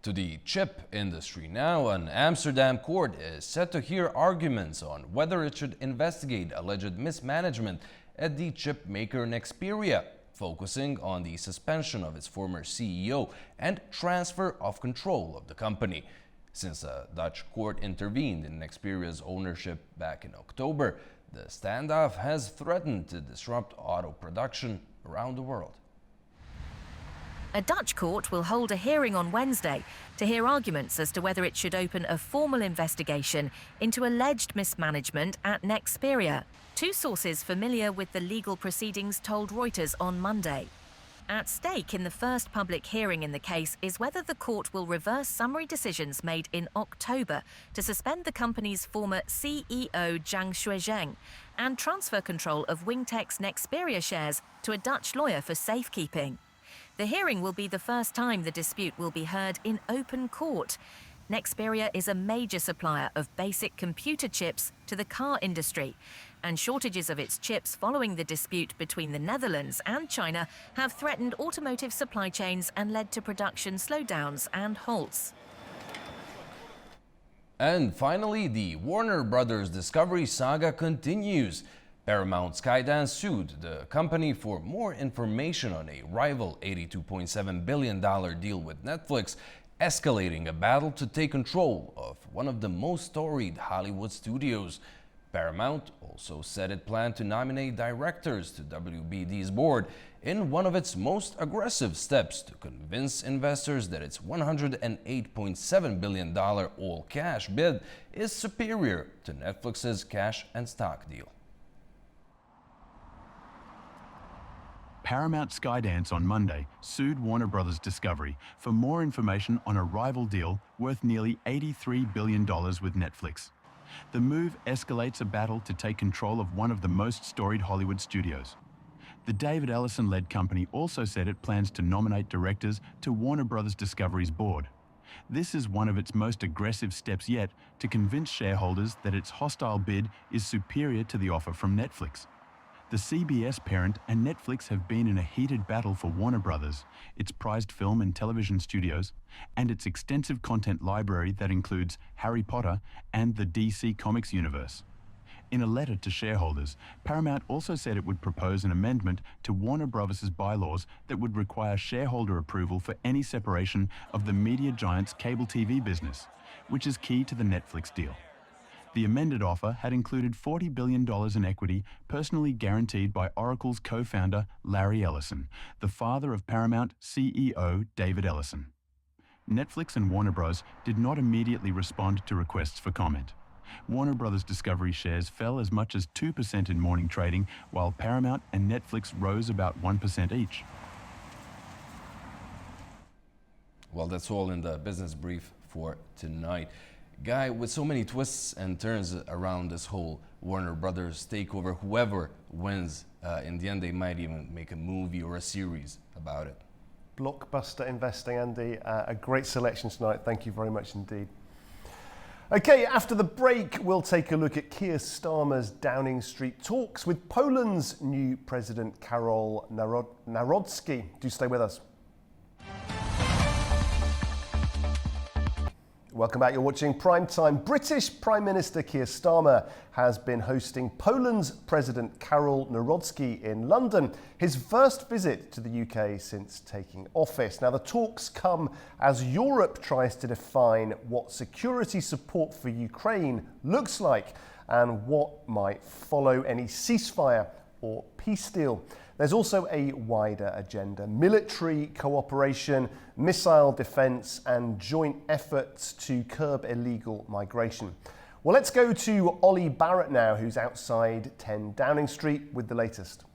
To the chip industry now, an Amsterdam court is set to hear arguments on whether it should investigate alleged mismanagement at the chip maker Nexperia, focusing on the suspension of its former CEO and transfer of control of the company. Since a Dutch court intervened in Nexperia's ownership back in October, the standoff has threatened to disrupt auto production around the world. A Dutch court will hold a hearing on Wednesday to hear arguments as to whether it should open a formal investigation into alleged mismanagement at Nexperia. Two sources familiar with the legal proceedings told Reuters on Monday. At stake in the first public hearing in the case is whether the court will reverse summary decisions made in October to suspend the company's former CEO Jiang Shuizheng and transfer control of Wingtech's Nexperia shares to a Dutch lawyer for safekeeping. The hearing will be the first time the dispute will be heard in open court. Nexperia is a major supplier of basic computer chips to the car industry, and shortages of its chips following the dispute between the Netherlands and China have threatened automotive supply chains and led to production slowdowns and halts. And finally, the Warner Brothers Discovery saga continues. Paramount Skydance sued the company for more information on a rival $82.7 billion deal with Netflix, escalating a battle to take control of one of the most storied Hollywood studios. Paramount also said it planned to nominate directors to WBD's board in one of its most aggressive steps to convince investors that its $108.7 billion all-cash bid is superior to Netflix's cash and stock deal. Paramount Skydance on Monday sued Warner Brothers Discovery for more information on a rival deal worth nearly $83 billion with Netflix. The move escalates a battle to take control of one of the most storied Hollywood studios. The David Ellison-led company also said it plans to nominate directors to Warner Brothers Discovery's board. This is one of its most aggressive steps yet to convince shareholders that its hostile bid is superior to the offer from Netflix. The CBS parent and Netflix have been in a heated battle for Warner Brothers, its prized film and television studios, and its extensive content library that includes Harry Potter and the DC Comics universe. In a letter to shareholders, Paramount also said it would propose an amendment to Warner Bros.' bylaws that would require shareholder approval for any separation of the media giant's cable TV business, which is key to the Netflix deal. The amended offer had included $40 billion in equity personally guaranteed by Oracle's co-founder Larry Ellison, the father of Paramount CEO David Ellison. Netflix and Warner Bros. Did not immediately respond to requests for comment. Warner Bros. Discovery shares fell as much as 2% in morning trading, while Paramount and Netflix rose about 1% each. Well, that's all in the business brief for tonight. Guy, with so many twists and turns around this whole Warner Brothers takeover, whoever wins, in the end, they might even make a movie or a series about it. Blockbuster investing, Andy. A great selection tonight. Thank you very much indeed. Okay, after the break, we'll take a look at Keir Starmer's Downing Street talks with Poland's new president, Karol Nawrocki. Do stay with us. Welcome back. You're watching PrimeTime. British Prime Minister Keir Starmer has been hosting Poland's President Karol Nawrocki in London, his first visit to the UK since taking office. Now, the talks come as Europe tries to define what security support for Ukraine looks like and what might follow any ceasefire or peace deal. There's also a wider agenda: military cooperation, missile defence and joint efforts to curb illegal migration. Well, let's go to Ollie Barrett now, who's outside 10 Downing Street with the latest.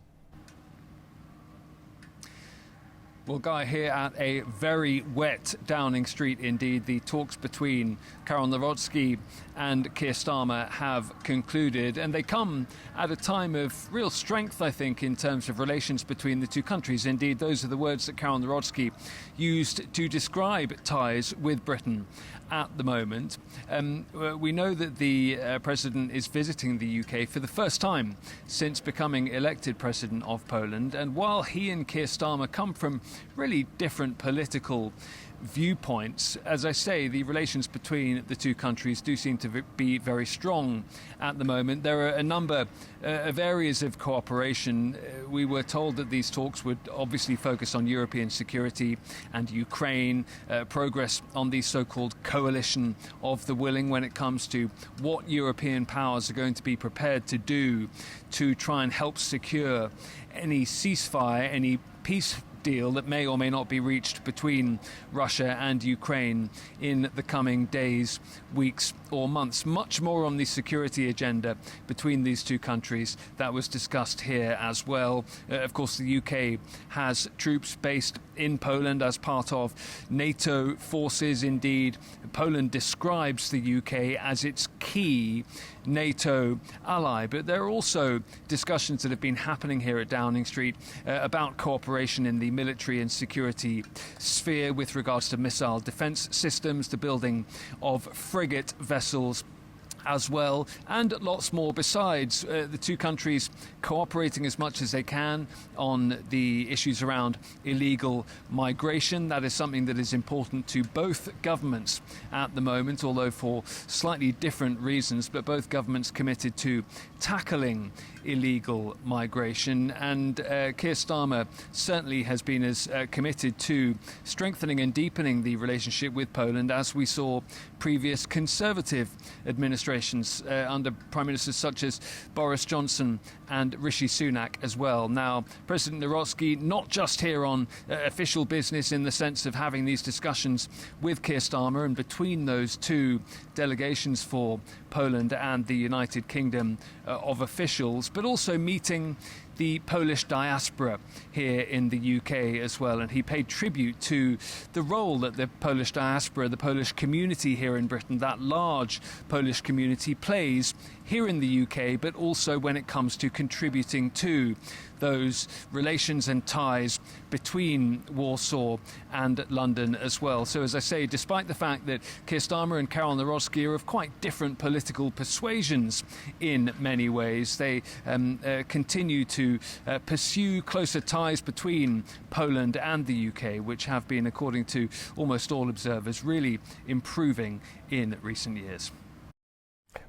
Well, Guy, here at a very wet Downing Street indeed. The talks between Karol Nawrocki and Keir Starmer have concluded, and they come at a time of real strength, I think, in terms of relations between the two countries. Indeed, those are the words that Karol Nawrocki used to describe ties with Britain at the moment. We know that the President is visiting the UK for the first time since becoming elected President of Poland, and while he and Keir Starmer come from really different political viewpoints, as I say, the relations between the two countries do seem to be very strong at the moment. There are a number of areas of cooperation. We were told that these talks would obviously focus on European security and Ukraine, progress on the so-called coalition of the willing when it comes to what European powers are going to be prepared to do to try and help secure any ceasefire, any peace deal that may or may not be reached between Russia and Ukraine in the coming days, weeks or months. Much more on the security agenda between these two countries that was discussed here as well. Of course, the UK has troops based in Poland as part of NATO forces. Indeed, Poland describes the UK as its key NATO ally, but there are also discussions that have been happening here at Downing Street about cooperation in the military and security sphere with regards to missile defence systems, the building of frigate vessels as well, and lots more besides. The two countries cooperating as much as they can on the issues around illegal migration. That is something that is important to both governments at the moment, although for slightly different reasons, but both governments committed to tackling illegal migration, and Keir Starmer certainly has been as committed to strengthening and deepening the relationship with Poland as we saw previous Conservative administrations under Prime Ministers such as Boris Johnson and Rishi Sunak as well. Now, President Nawrocki not just here on official business in the sense of having these discussions with Keir Starmer and between those two delegations for Poland and the United Kingdom of officials, but also meeting the Polish diaspora here in the UK as well. And he paid tribute to the role that the Polish diaspora, the Polish community here in Britain, that large Polish community plays here in the UK, but also when it comes to contributing to those relations and ties between Warsaw and London as well. So, as I say, despite the fact that Keir Starmer and Karol Nawrocki are of quite different political persuasions in many ways, they continue to pursue closer ties between Poland and the UK, which have been, according to almost all observers, really improving in recent years.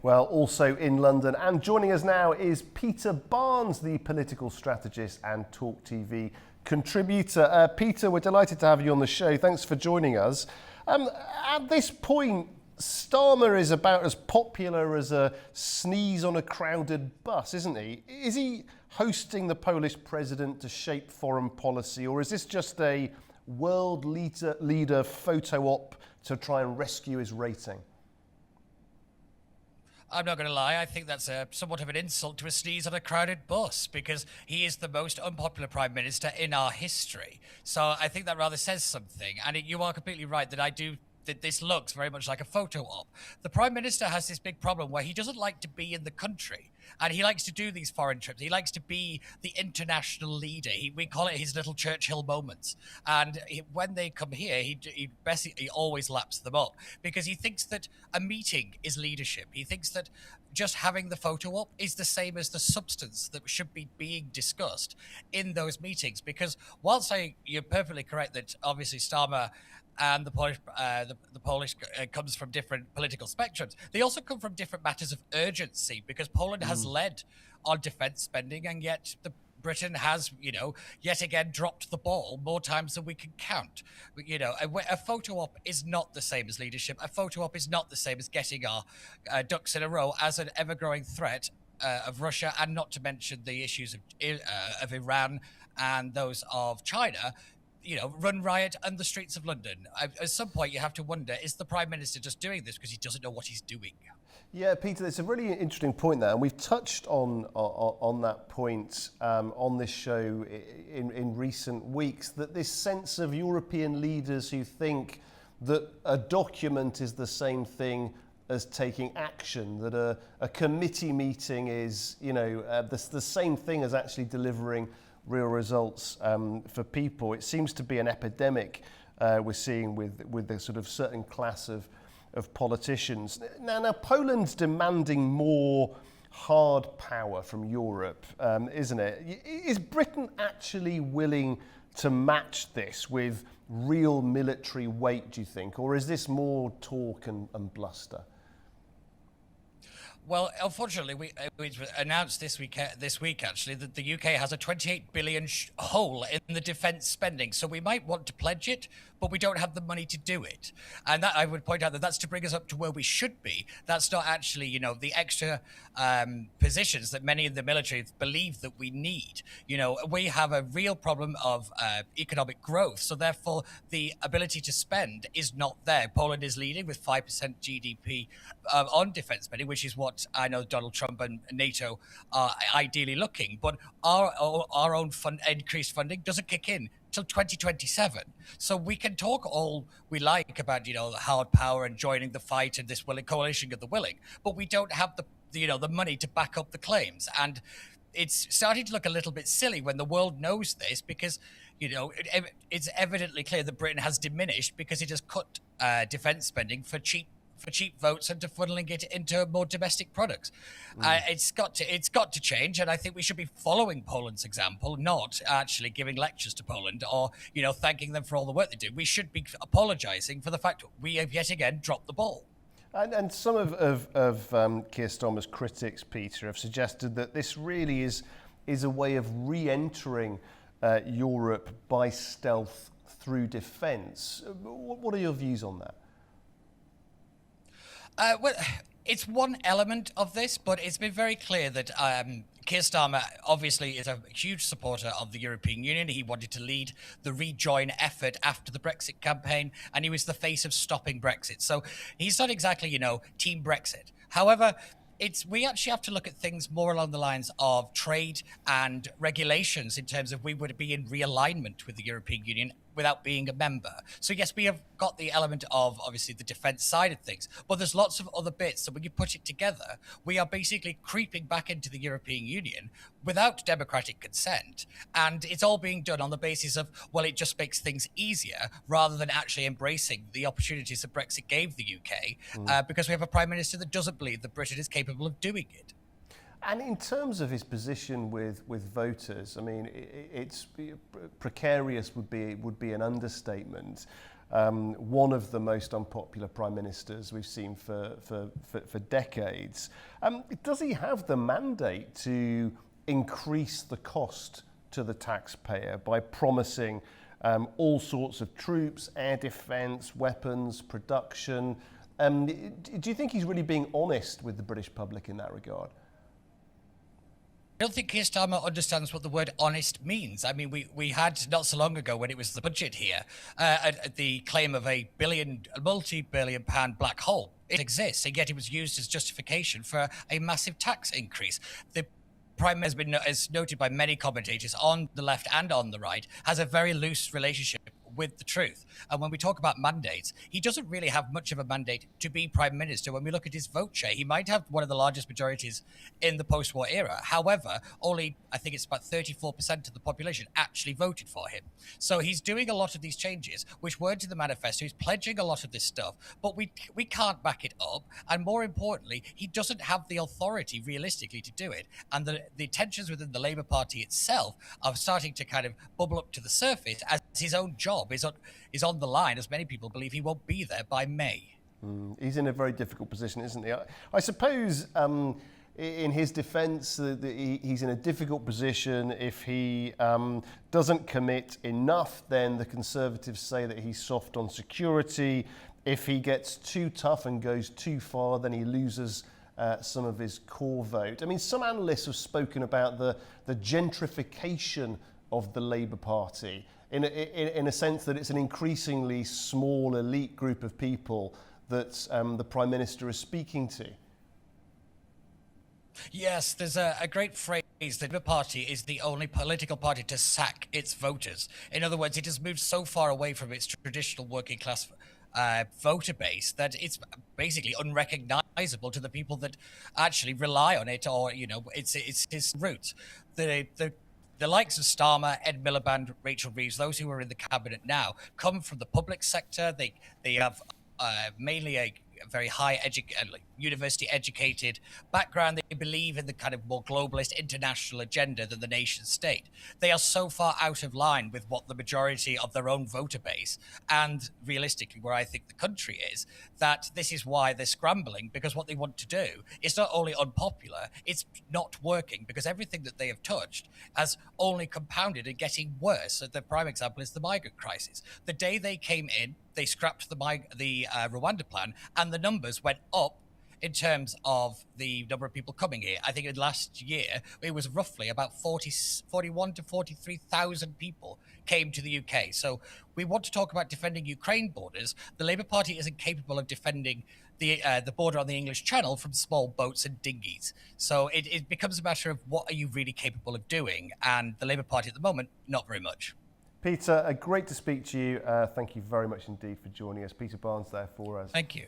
Well, also in London, and joining us now is Peter Barnes, the political strategist and Talk TV contributor. Peter, we're delighted to have you on the show. Thanks for joining us. At this point, Starmer is about as popular as a sneeze on a crowded bus, isn't he? Is he hosting the Polish president to shape foreign policy, or is this just a world leader photo op to try and rescue his rating? I'm not going to lie, I think that's somewhat of an insult to a sneeze on a crowded bus, because he is the most unpopular Prime Minister in our history. So I think that rather says something. And you are completely right that this looks very much like a photo op. The Prime Minister has this big problem where he doesn't like to be in the country. And he likes to do these foreign trips. He likes to be the international leader. We call it his little Churchill moments. And when they come here, he basically always laps them up because he thinks that a meeting is leadership. He thinks that just having the photo op is the same as the substance that should be being discussed in those meetings. Because whilst you're perfectly correct that obviously Starmer and the Polish comes from different political spectrums, they also come from different matters of urgency, because Poland has led on defense spending, and yet Britain has, yet again dropped the ball more times than we can count. A photo op is not the same as leadership. A photo op is not the same as getting our ducks in a row as an ever-growing threat of Russia, and not to mention the issues of Iran and those of China, run riot on the streets of London. At some point, you have to wonder, is the Prime Minister just doing this because he doesn't know what he's doing? Yeah, Peter, it's a really interesting point there, and we've touched on that point on this show in recent weeks, that this sense of European leaders who think that a document is the same thing as taking action, that a committee meeting is, the same thing as actually delivering real results for people. It seems to be an epidemic we're seeing with a sort of certain class of politicians. Now Poland's demanding more hard power from Europe, isn't it? Is Britain actually willing to match this with real military weight, do you think? Or is this more talk and bluster? Well, unfortunately, we announced this week actually that the UK has a 28 billion hole in the defence spending. So we might want to pledge it, but we don't have the money to do it. And that, I would point out, that's to bring us up to where we should be. That's not actually, the extra positions that many in the military believe that we need. We have a real problem of economic growth. So therefore, the ability to spend is not there. Poland is leading with 5% GDP on defence spending, which is what I know Donald Trump and NATO are ideally looking. But our own increased funding doesn't kick in till 2027. So we can talk all we like about, hard power and joining the fight and this coalition of the willing, but we don't have the money to back up the claims. And it's starting to look a little bit silly when the world knows this, because it's evidently clear that Britain has diminished because it has cut defense spending for cheap votes and to funneling it into more domestic products. It's got to change, and I think we should be following Poland's example, not actually giving lectures to Poland or thanking them for all the work they do. We should be apologising for the fact we have yet again dropped the ball. And some of Keir Starmer's critics, Peter, have suggested that this really is a way of re-entering Europe by stealth through defence. What are your views on that? Well, it's one element of this, but it's been very clear that Keir Starmer obviously is a huge supporter of the European Union. He wanted to lead the rejoin effort after the Brexit campaign, and he was the face of stopping Brexit. So he's not exactly, Team Brexit. However, we actually have to look at things more along the lines of trade and regulations in terms of we would be in realignment with the European Union without being a member. So yes, we have got the element of obviously the defence side of things, but there's lots of other bits. So when you put it together, we are basically creeping back into the European Union without democratic consent. And it's all being done on the basis of, well, it just makes things easier rather than actually embracing the opportunities that Brexit gave the UK, because we have a Prime Minister that doesn't believe that Britain is capable of doing it. And in terms of his position with voters, I mean, it's precarious would be an understatement. One of the most unpopular prime ministers we've seen for decades. Does he have the mandate to increase the cost to the taxpayer by promising all sorts of troops, air defence, weapons, production? Do you think he's really being honest with the British public in that regard? I don't think Keir Starmer understands what the word honest means. I mean, we had not so long ago when it was the budget here, the claim of a multi-billion pound black hole. It exists, and yet it was used as justification for a massive tax increase. The Prime Minister has been, as noted by many commentators on the left and on the right, has a very loose relationship with the truth. And when we talk about mandates, he doesn't really have much of a mandate to be prime minister. When we look at his vote share, he might have one of the largest majorities in the post-war era. However, only, I think it's about 34% of the population actually voted for him. So he's doing a lot of these changes, which weren't in the manifesto. He's pledging a lot of this stuff, but we can't back it up. And more importantly, he doesn't have the authority realistically to do it. And the tensions within the Labour Party itself are starting to kind of bubble up to the surface as his own job is on the line, as many people believe he won't be there by May. He's in a very difficult position, isn't he? I suppose in his defence, he's in a difficult position. If he doesn't commit enough, then the Conservatives say that he's soft on security. If he gets too tough and goes too far, then he loses some of his core vote. I mean, some analysts have spoken about the gentrification of the Labour Party in a sense that it's an increasingly small elite group of people that the Prime Minister is speaking to. Yes, there's a great phrase. The Labour Party is the only political party to sack its voters. In other words, it has moved so far away from its traditional working class voter base that it's basically unrecognizable to the people that actually rely on it, or, you know, it's his roots. The likes of Starmer, Ed Miliband, Rachel Reeves, those who are in the cabinet now, come from the public sector. They have mainly a very high university educated background. They believe in the kind of more globalist international agenda than the nation state. They are so far out of line with what the majority of their own voter base, and realistically where I think the country is, that this is why they're scrambling, because what they want to do is not only unpopular, it's not working, because everything that they have touched has only compounded and getting worse. So the prime example is the migrant crisis. The day they came in, they scrapped the Rwanda plan, and the numbers went up in terms of the number of people coming here. I think in last year, it was roughly about 41 to 43,000 people came to the UK. So we want to talk about defending Ukraine borders. The Labour Party isn't capable of defending the border on the English Channel from small boats and dinghies. So it becomes a matter of what are you really capable of doing? And the Labour Party at the moment, not very much. Peter, great to speak to you. Thank you very much indeed for joining us. Peter Barnes there for us. Thank you.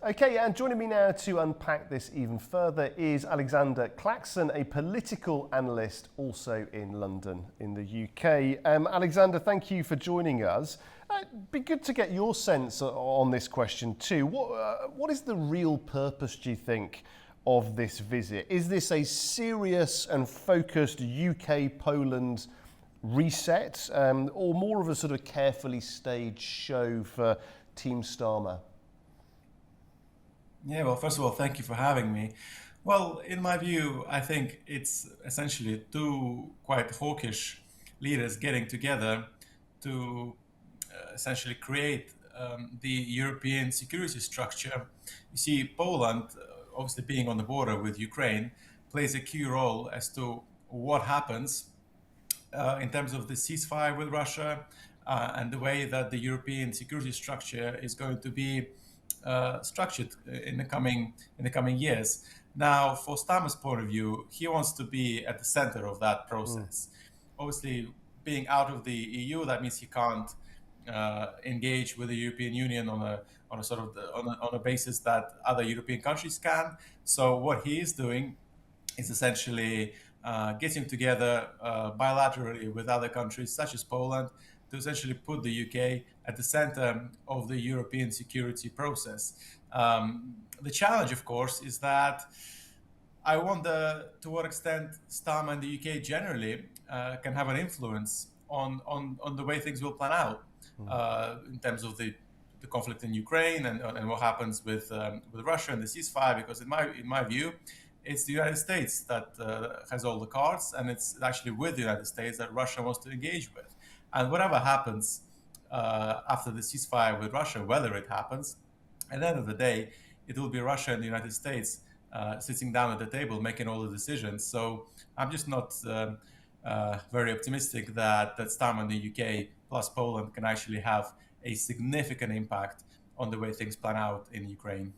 Okay, and joining me now to unpack this even further is Alexander Claxon, a political analyst also in London in the UK. Alexander, thank you for joining us. It'd be good to get your sense on this question too. What is the real purpose, do you think, of this visit? Is this a serious and focused UK-Poland reset, or more of a sort of carefully staged show for Team Starmer? Yeah, well, first of all, thank you for having me. Well, in my view, I think it's essentially two quite hawkish leaders getting together to essentially create the European security structure. You see, Poland, obviously being on the border with Ukraine, plays a key role as to what happens in terms of the ceasefire with Russia and the way that the European security structure is going to be structured in the coming years. Now, for Starmer's point of view, he wants to be at the center of that process. Obviously, being out of the EU, that means he can't engage with the European Union on a basis that other European countries can. So what he is doing is essentially getting together bilaterally with other countries such as Poland to essentially put the UK at the center of the European security process. The challenge, of course, is that I wonder to what extent Starmer and the UK generally can have an influence on the way things will plan out in terms of the conflict in Ukraine and what happens with Russia and the ceasefire. Because in my view, it's the United States that has all the cards, and it's actually with the United States that Russia wants to engage with. And whatever happens after the ceasefire with Russia, whether it happens, at the end of the day, it will be Russia and the United States sitting down at the table making all the decisions. So I'm just not very optimistic that Starmer and the UK plus Poland can actually have a significant impact on the way things plan out in Ukraine.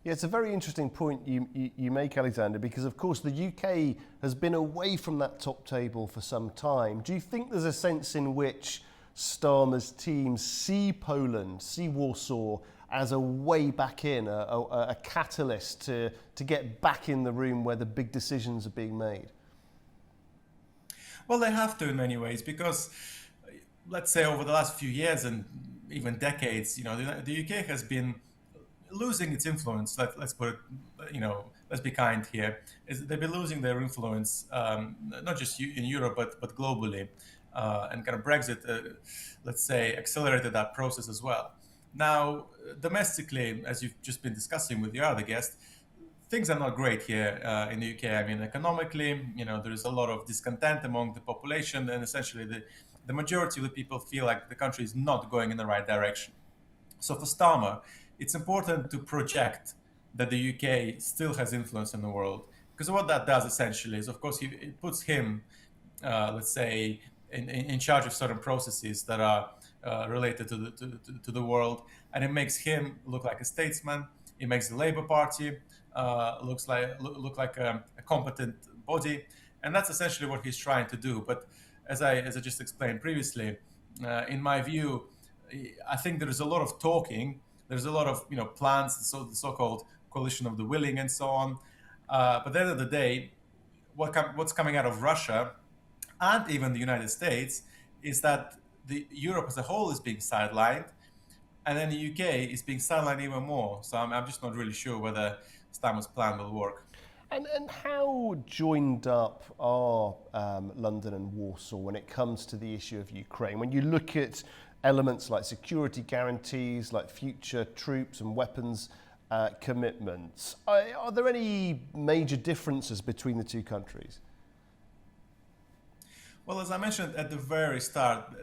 Yeah, it's a very interesting point you make, Alexander, because of course the UK has been away from that top table for some time. Do you think there's a sense in which Starmer's team see Poland, see Warsaw as a way back in, a catalyst to get back in the room where the big decisions are being made? Well, they have to in many ways, because let's say over the last few years and even decades, the UK has been losing its influence. Let's put it, let's be kind here. They've been losing their influence, not just in Europe, but globally. And kind of Brexit, let's say, accelerated that process as well. Now, domestically, as you've just been discussing with your other guest, things are not great here in the UK. I mean, economically, there is a lot of discontent among the population, and essentially the majority of the people feel like the country is not going in the right direction. So for Starmer, it's important to project that the UK still has influence in the world, because what that does essentially is, of course, it puts him, let's say, in charge of certain processes that are related to the world, and it makes him look like a statesman. It makes the Labour Party look like a competent body, and that's essentially what he's trying to do. But as I just explained previously, in my view, I think there is a lot of talking. There's a lot of plans, the so-called coalition of the willing and so on. But at the end of the day, what's coming out of Russia and even the United States is that Europe as a whole is being sidelined, and then the UK is being sidelined even more. So I'm just not really sure whether Starmer's plan will work. And how joined up are London and Warsaw when it comes to the issue of Ukraine? When you look at elements like security guarantees, like future troops and weapons commitments, are there any major differences between the two countries? Well, as I mentioned at the very start,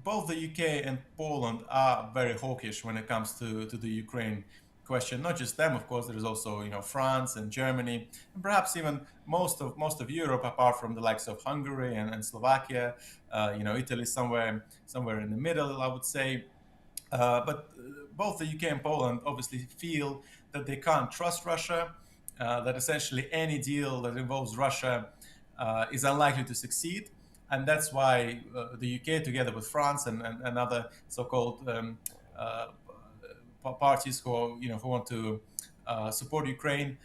both the UK and Poland are very hawkish when it comes to the Ukraine question. Not just them, of course. There is also France and Germany, and perhaps even most of Europe, apart from the likes of Hungary and Slovakia. Italy somewhere in the middle, I would say. But both the UK and Poland obviously feel that they can't trust Russia. That essentially any deal that involves Russia is unlikely to succeed, and that's why the UK, together with France and other so-called parties who want to support Ukraine,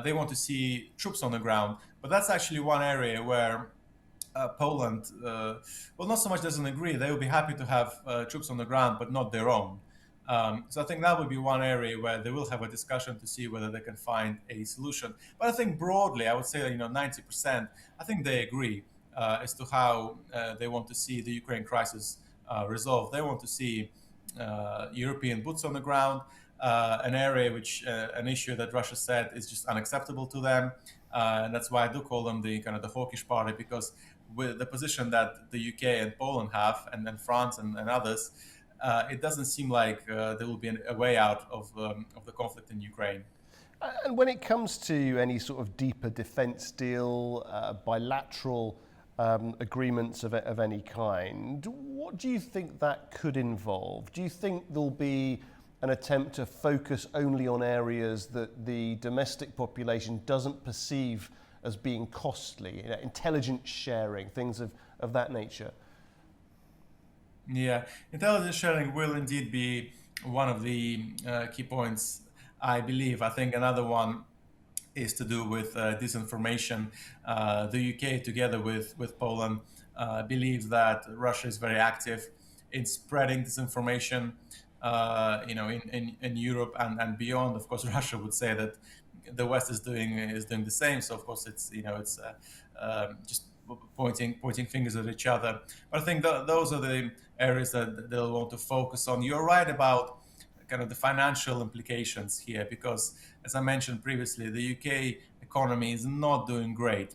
they want to see troops on the ground. But that's actually one area where Poland, not so much doesn't agree. They would be happy to have troops on the ground, but not their own. So I think that would be one area where they will have a discussion to see whether they can find a solution. But I think broadly, I would say 90%, I think they agree as to how they want to see the Ukraine crisis resolved. They want to see European boots on the ground, an area an issue that Russia said is just unacceptable to them. And that's why I do call them the hawkish party, because with the position that the UK and Poland have, and then France and others, it doesn't seem like there will be a way out of the conflict in Ukraine. And when it comes to any sort of deeper defence deal, bilateral agreements of any kind, what do you think that could involve? Do you think there'll be an attempt to focus only on areas that the domestic population doesn't perceive as being costly, intelligence sharing, things of that nature? Yeah, intelligence sharing will indeed be one of the key points, I believe. I think another one is to do with disinformation. The UK, together with Poland, believes that Russia is very active in spreading disinformation, in Europe and beyond. Of course, Russia would say that the West is doing the same. So of course, it's just pointing fingers at each other. But I think those are the areas that they'll want to focus on. You're right about kind of the financial implications here, because as I mentioned previously, the UK economy is not doing great.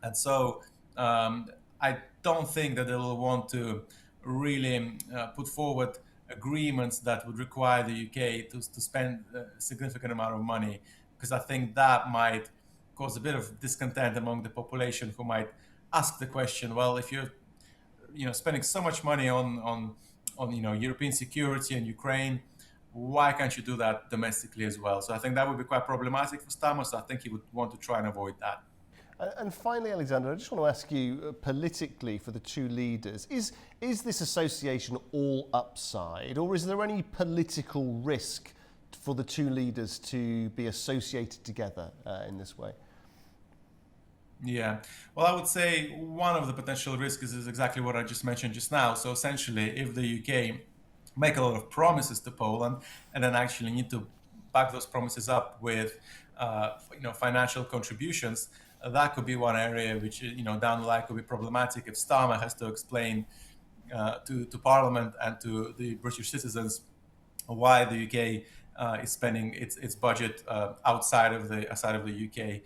And so I don't think that they will want to really put forward agreements that would require the UK to spend a significant amount of money, because I think that might cause a bit of discontent among the population, who might ask the question, well, if you're spending so much money on European security and Ukraine, why can't you do that domestically as well? So I think that would be quite problematic for Starmer, so I think he would want to try and avoid that. And finally, Alexander, I just want to ask you politically for the two leaders, is this association all upside, or is there any political risk for the two leaders to be associated together in this way? Yeah, well, I would say one of the potential risks is exactly what I just mentioned just now. So essentially, if the UK make a lot of promises to Poland and then actually need to back those promises up with financial contributions, that could be one area which, down the line could be problematic if Starmer has to explain to Parliament and to the British citizens why the UK is spending its budget outside of the UK.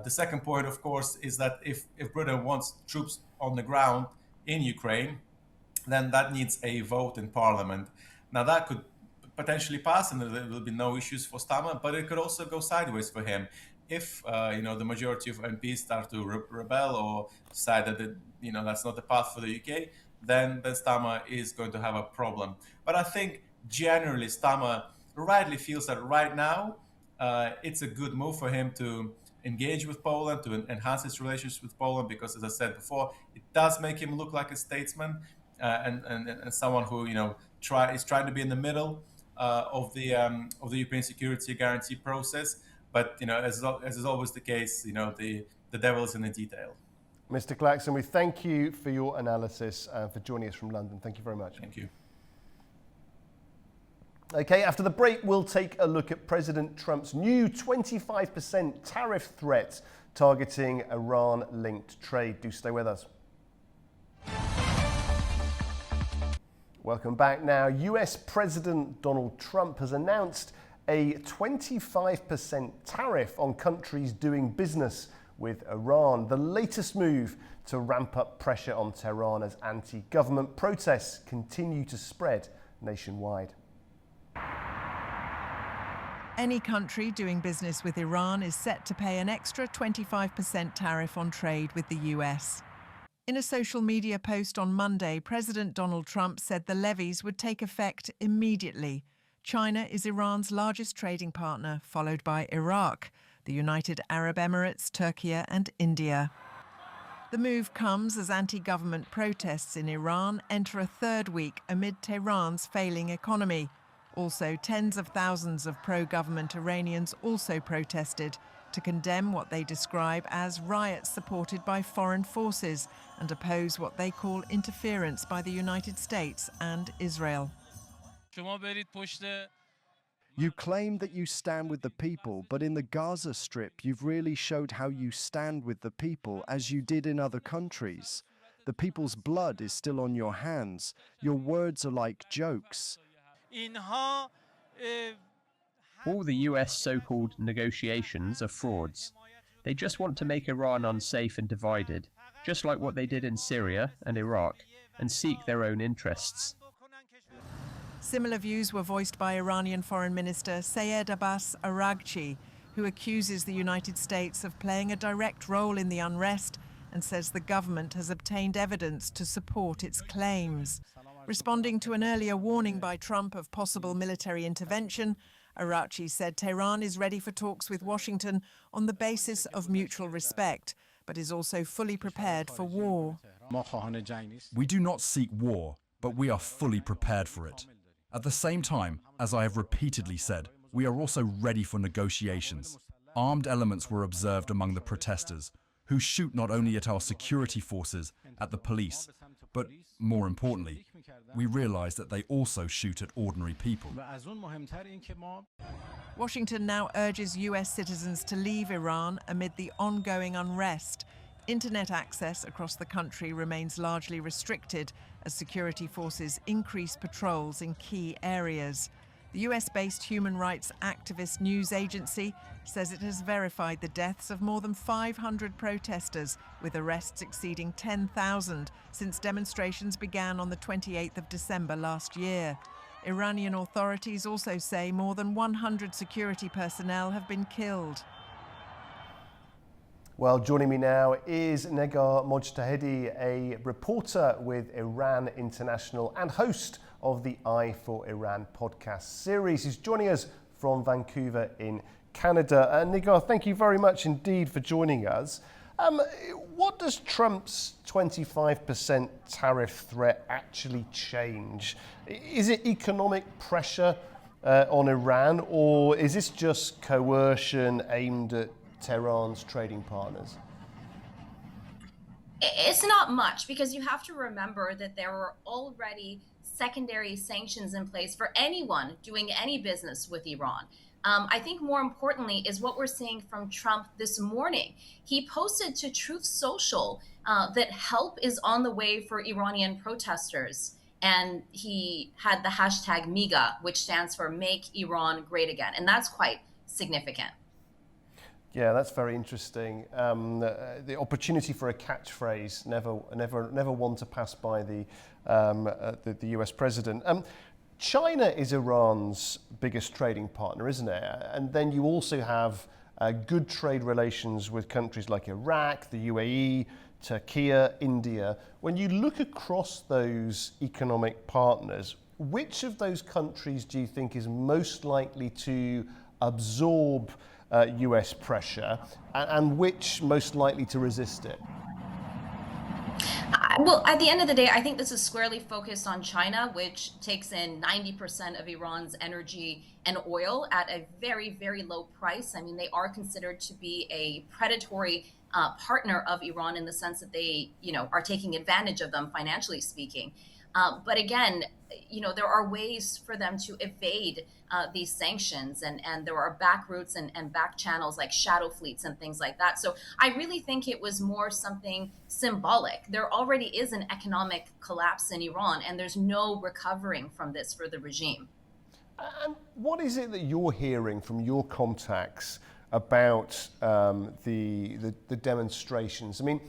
The second point, of course, is that if Britain wants troops on the ground in Ukraine, then that needs a vote in Parliament. Now that could potentially pass and there will be no issues for Starmer, but it could also go sideways for him. If the majority of MPs start to rebel or decide that that's not the path for the UK, then Starmer is going to have a problem. But I think generally Starmer rightly feels that right now it's a good move for him to engage with Poland, to enhance his relations with Poland, because, as I said before, it does make him look like a statesman and someone who is trying to be in the middle of the European security guarantee process. But as is always the case, the devil is in the detail. Mr. Claxon, we thank you for your analysis and for joining us from London. Thank you very much. Thank you. Okay, after the break, we'll take a look at President Trump's new 25% tariff threat targeting Iran-linked trade. Do stay with us. Welcome back now. US President Donald Trump has announced a 25% tariff on countries doing business with Iran, the latest move to ramp up pressure on Tehran as anti-government protests continue to spread nationwide. Any country doing business with Iran is set to pay an extra 25% tariff on trade with the US. In a social media post on Monday, President Donald Trump said the levies would take effect immediately. China is Iran's largest trading partner, followed by Iraq, the United Arab Emirates, Turkey and India. The move comes as anti-government protests in Iran enter a third week amid Tehran's failing economy. Also, tens of thousands of pro-government Iranians also protested to condemn what they describe as riots supported by foreign forces and oppose what they call interference by the United States and Israel. You claim that you stand with the people, but in the Gaza Strip, you've really showed how you stand with the people, as you did in other countries. The people's blood is still on your hands. Your words are like jokes. All the US so-called negotiations are frauds. They just want to make Iran unsafe and divided, just like what they did in Syria and Iraq, and seek their own interests. Similar views were voiced by Iranian Foreign Minister Sayed Abbas Araghchi, who accuses the United States of playing a direct role in the unrest and says the government has obtained evidence to support its claims. Responding to an earlier warning by Trump of possible military intervention, Araghchi said Tehran is ready for talks with Washington on the basis of mutual respect, but is also fully prepared for war. We do not seek war, but we are fully prepared for it. At the same time, as I have repeatedly said, we are also ready for negotiations. Armed elements were observed among the protesters, who shoot not only at our security forces, at the police, but more importantly, we realize that they also shoot at ordinary people. Washington now urges US citizens to leave Iran amid the ongoing unrest. Internet access across the country remains largely restricted as security forces increase patrols in key areas. The US-based human rights activist news agency says it has verified the deaths of more than 500 protesters, with arrests exceeding 10,000 since demonstrations began on the 28th of December last year. Iranian authorities also say more than 100 security personnel have been killed. Well, joining me now is Negar Mojtahedi, a reporter with Iran International and host of the Eye for Iran podcast series. He's joining us from Vancouver in Canada. Nigar, thank you very much indeed for joining us. What does Trump's 25% tariff threat actually change? Is it economic pressure on Iran, or is this just coercion aimed at Tehran's trading partners? It's not much, because you have to remember that there were already secondary sanctions in place for anyone doing any business with Iran. I think more importantly is what we're seeing from Trump this morning. He posted to Truth Social that help is on the way for Iranian protesters. And he had the hashtag MIGA, which stands for Make Iran Great Again. And that's quite significant. Yeah, that's very interesting. The opportunity for a catchphrase, never one to pass by the US president. China is Iran's biggest trading partner, isn't it? And then you also have good trade relations with countries like Iraq, the UAE, Turkey, India. When you look across those economic partners, which of those countries do you think is most likely to absorb US pressure, and which most likely to resist it? Well, at the end of the day, I think this is squarely focused on China, which takes in 90% of Iran's energy and oil at a very, very low price. I mean, they are considered to be a predatory partner of Iran in the sense that they, are taking advantage of them financially speaking. But again, there are ways for them to evade these sanctions, and there are back routes and back channels like shadow fleets and things like that. So I really think it was more something symbolic. There already is an economic collapse in Iran, and there's no recovering from this for the regime. And what is it that you're hearing from your contacts about the demonstrations? I mean,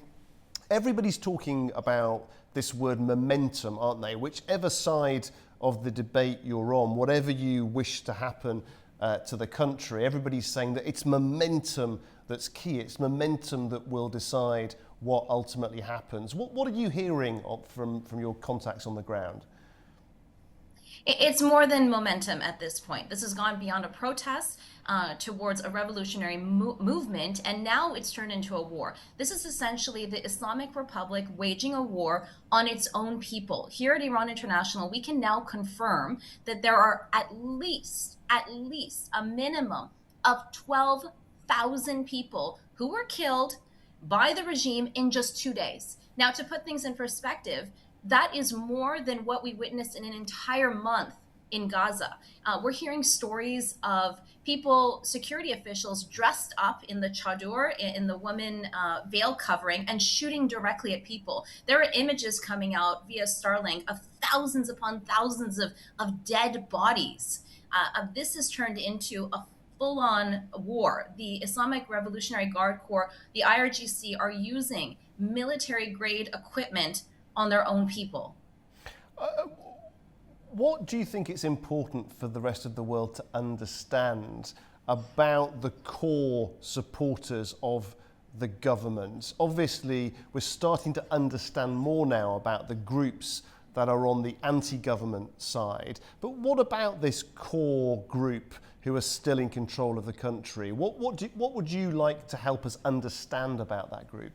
everybody's talking about this word momentum, aren't they? Whichever side of the debate you're on, whatever you wish to happen to the country, everybody's saying that it's momentum that's key. It's momentum that will decide what ultimately happens. What are you hearing from your contacts on the ground? It's more than momentum at this point. This has gone beyond a protest towards a revolutionary movement, and now it's turned into a war. This is essentially the Islamic Republic waging a war on its own people. Here at Iran International, we can now confirm that there are at least a minimum of 12,000 people who were killed by the regime in just 2 days. Now, to put things in perspective, that is more than what we witnessed in an entire month in Gaza. We're hearing stories of people, security officials, dressed up in the chador, in the woman veil covering, and shooting directly at people. There are images coming out via Starlink of thousands upon thousands of dead bodies. This has turned into a full-on war. The Islamic Revolutionary Guard Corps, the IRGC, are using military-grade equipment on their own people. What do you think it's important for the rest of the world to understand about the core supporters of the government? Obviously, we're starting to understand more now about the groups that are on the anti-government side. But what about this core group who are still in control of the country? What would you like to help us understand about that group?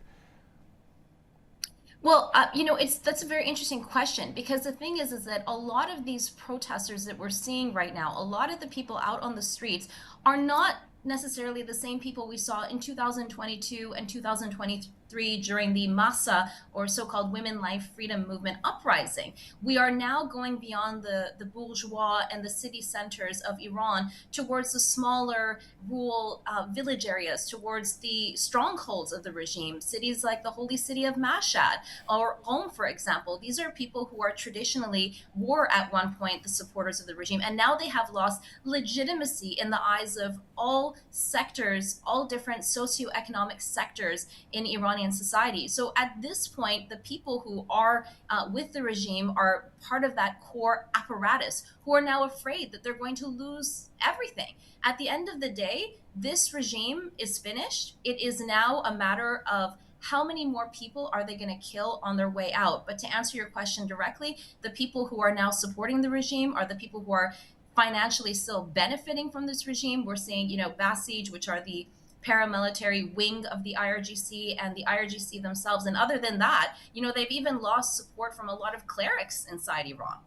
Well, that's a very interesting question, because the thing is that a lot of these protesters that we're seeing right now, a lot of the people out on the streets are not necessarily the same people we saw in 2022 and 2023 during the Massa, or so-called Women Life Freedom Movement uprising. We are now going beyond the bourgeois and the city centers of Iran towards the smaller rural village areas, towards the strongholds of the regime, cities like the holy city of Mashhad or Qom, for example. These are people who are traditionally were at one point the supporters of the regime, and now they have lost legitimacy in the eyes of all sectors, all different socioeconomic sectors in Iranian society. So at this point, the people who are with the regime are part of that core apparatus, who are now afraid that they're going to lose everything. At the end of the day, this regime is finished. It is now a matter of how many more people are they going to kill on their way out? But to answer your question directly, the people who are now supporting the regime are the people who are financially still benefiting from this regime. We're seeing, Basij, which are the paramilitary wing of the IRGC, and the IRGC themselves. And other than that, they've even lost support from a lot of clerics inside Iran.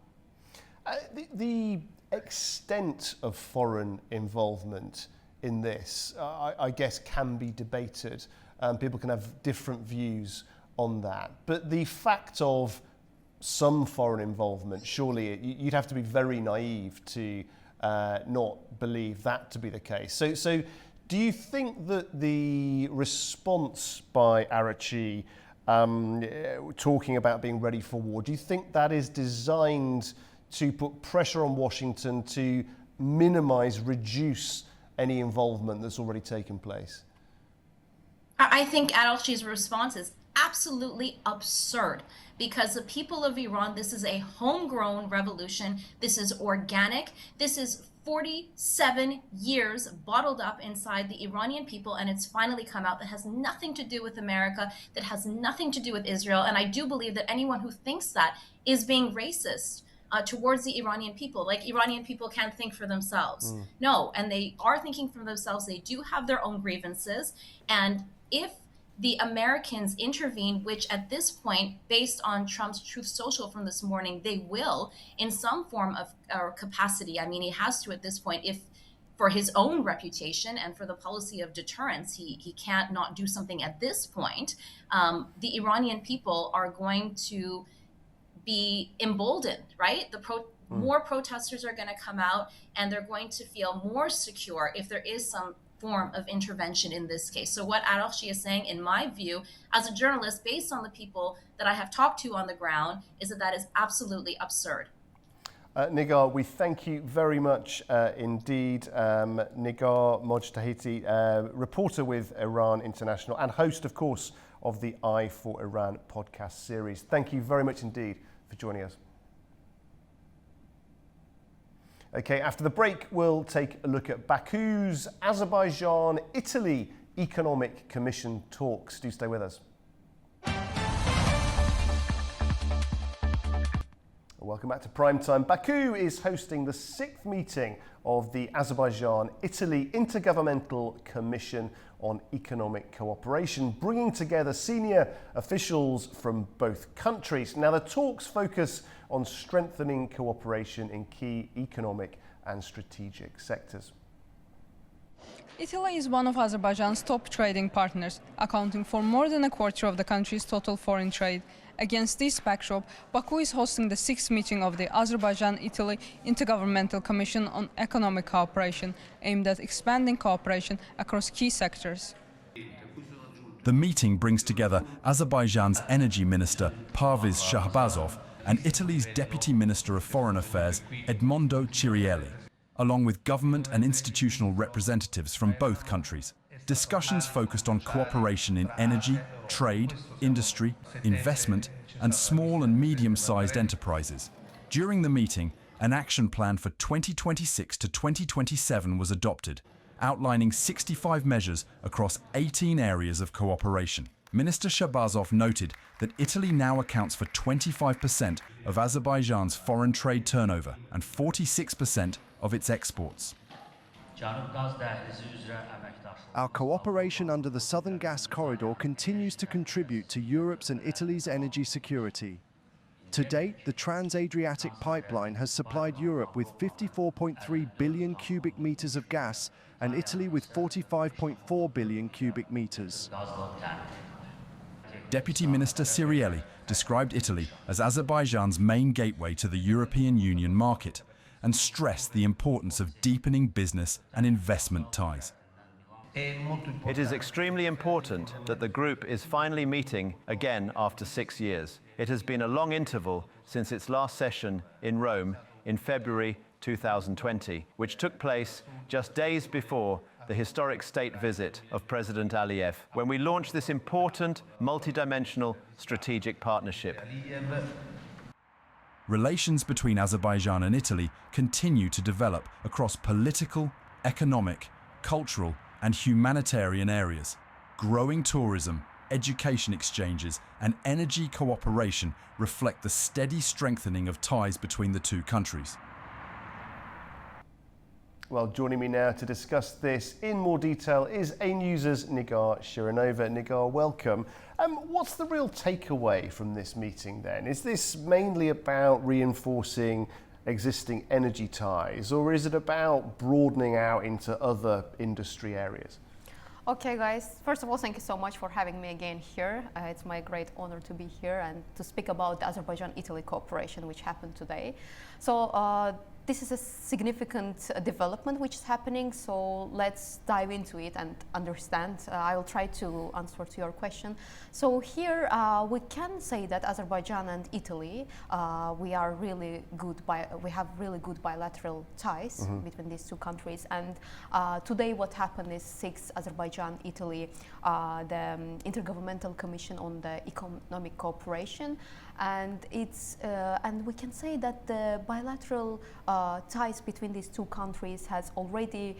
The extent of foreign involvement in this, I guess, can be debated. People can have different views on that. But the fact of some foreign involvement, surely you'd have to be very naive to not believe that to be the case. So do you think that the response by Arachi, talking about being ready for war, do you think that is designed to put pressure on Washington to minimize, reduce any involvement that's already taken place? I think Arachi's response is absolutely absurd, because the people of Iran, this is a homegrown revolution. This is organic. This is 47 years bottled up inside the Iranian people, and it's finally come out. That has nothing to do with America, that has nothing to do with Israel. And I do believe that anyone who thinks that is being racist towards the Iranian people. Like, Iranian people can't think for themselves. No, and they are thinking for themselves. They do have their own grievances. And if the Americans intervene, which at this point, based on Trump's Truth Social from this morning, they will in some form of capacity. I mean, he has to at this point, if for his own reputation and for the policy of deterrence, he can't not do something at this point. The Iranian people are going to be emboldened, right? More protesters are going to come out, and they're going to feel more secure if there is some form of intervention in this case. So what Arachi is saying, in my view, as a journalist, based on the people that I have talked to on the ground, is that is absolutely absurd. Nigar, we thank you very much indeed. Nigar Mojtahidi, reporter with Iran International and host, of course, of the Eye for Iran podcast series. Thank you very much indeed for joining us. Okay, after the break, we'll take a look at Baku's Azerbaijan-Italy Economic Commission talks. Do stay with us. Welcome back to Primetime. Baku is hosting the 6th meeting of the Azerbaijan-Italy Intergovernmental Commission on Economic Cooperation, bringing together senior officials from both countries. Now, the talks focus on strengthening cooperation in key economic and strategic sectors. Italy is one of Azerbaijan's top trading partners, accounting for more than a quarter of the country's total foreign trade. Against this backdrop, Baku is hosting the 6th meeting of the Azerbaijan-Italy Intergovernmental Commission on Economic Cooperation, aimed at expanding cooperation across key sectors. The meeting brings together Azerbaijan's Energy Minister Parviz Shahbazov and Italy's Deputy Minister of Foreign Affairs Edmondo Cirielli, along with government and institutional representatives from both countries. Discussions focused on cooperation in energy, trade, industry, investment, and small and medium-sized enterprises. During the meeting, an action plan for 2026 to 2027 was adopted, outlining 65 measures across 18 areas of cooperation. Minister Shahbazov noted that Italy now accounts for 25% of Azerbaijan's foreign trade turnover and 46% of its exports. Our cooperation under the Southern Gas Corridor continues to contribute to Europe's and Italy's energy security. To date, the Trans-Adriatic pipeline has supplied Europe with 54.3 billion cubic meters of gas and Italy with 45.4 billion cubic meters. Deputy Minister Cirielli described Italy as Azerbaijan's main gateway to the European Union market and stressed the importance of deepening business and investment ties. It is extremely important that the group is finally meeting again after 6 years. It has been a long interval since its last session in Rome in February 2020, which took place just days before the historic state visit of President Aliyev, when we launched this important multidimensional strategic partnership. Relations between Azerbaijan and Italy continue to develop across political, economic, cultural, and humanitarian areas. Growing tourism, education exchanges, and energy cooperation reflect the steady strengthening of ties between the two countries. Well, joining me now to discuss this in more detail is A-News's Nigar Shirinova. Nigar, welcome. What's the real takeaway from this meeting then? Is this mainly about reinforcing existing energy ties, or is it about broadening out into other industry areas? Okay, guys, first of all, thank you so much for having me again here. It's my great honor to be here and to speak about the Azerbaijan-Italy cooperation which happened today. So this is a significant development which is happening, so let's dive into it and understand. I will try to answer to your question. So here we can say that Azerbaijan and Italy, we have really good bilateral ties between these two countries. And today what happened is Azerbaijan-Italy, the Intergovernmental Commission on the Economic Cooperation, and and we can say that the bilateral ties between these two countries has already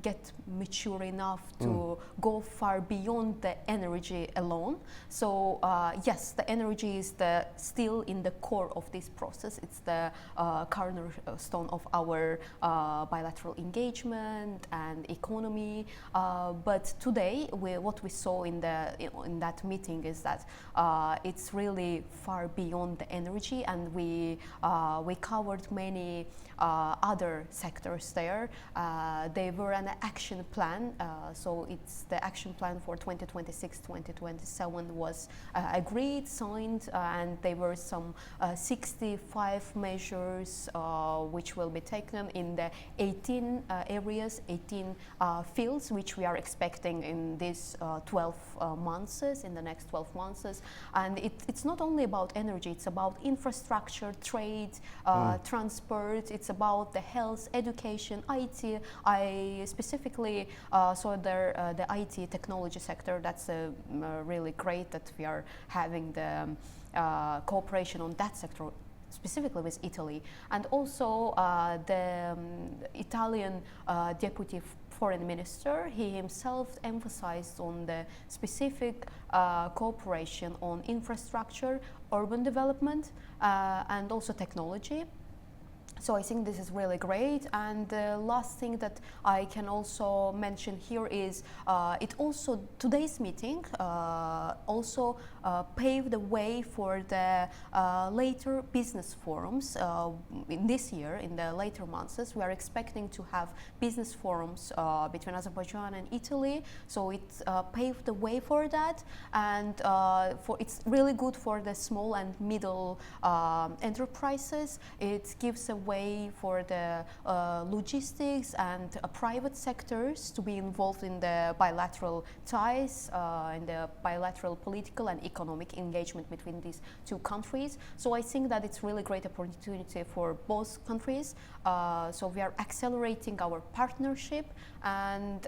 get mature enough to go far beyond the energy alone. So yes, the energy is still in the core of this process. It's the cornerstone of our bilateral engagement and economy. But today, what we saw in that meeting is that it's really far beyond the energy, and we covered many other sectors there. They were an action plan, so it's the action plan for 2026-2027 was agreed, signed, and there were some 65 measures which will be taken in the 18 areas, 18 fields, which we are expecting in these 12 months, in the next 12 months. And it's not only about energy, it's about infrastructure, trade, transport, it's about the health, education, IT. I specifically saw there the IT technology sector. That's really great that we are having the cooperation on that sector, specifically with Italy. And also the Italian deputy foreign minister, he himself emphasized on the specific cooperation on infrastructure, urban development, and also technology. So I think this is really great. And the last thing that I can also mention here is today's meeting also paved the way for the later business forums in this year, in the later months. We are expecting to have business forums between Azerbaijan and Italy. So it paved the way for that, and it's really good for the small and middle enterprises. It gives a way for the logistics and private sectors to be involved in the bilateral ties, in the bilateral political and economic engagement between these two countries. So I think that it's really great opportunity for both countries. So we are accelerating our partnership, and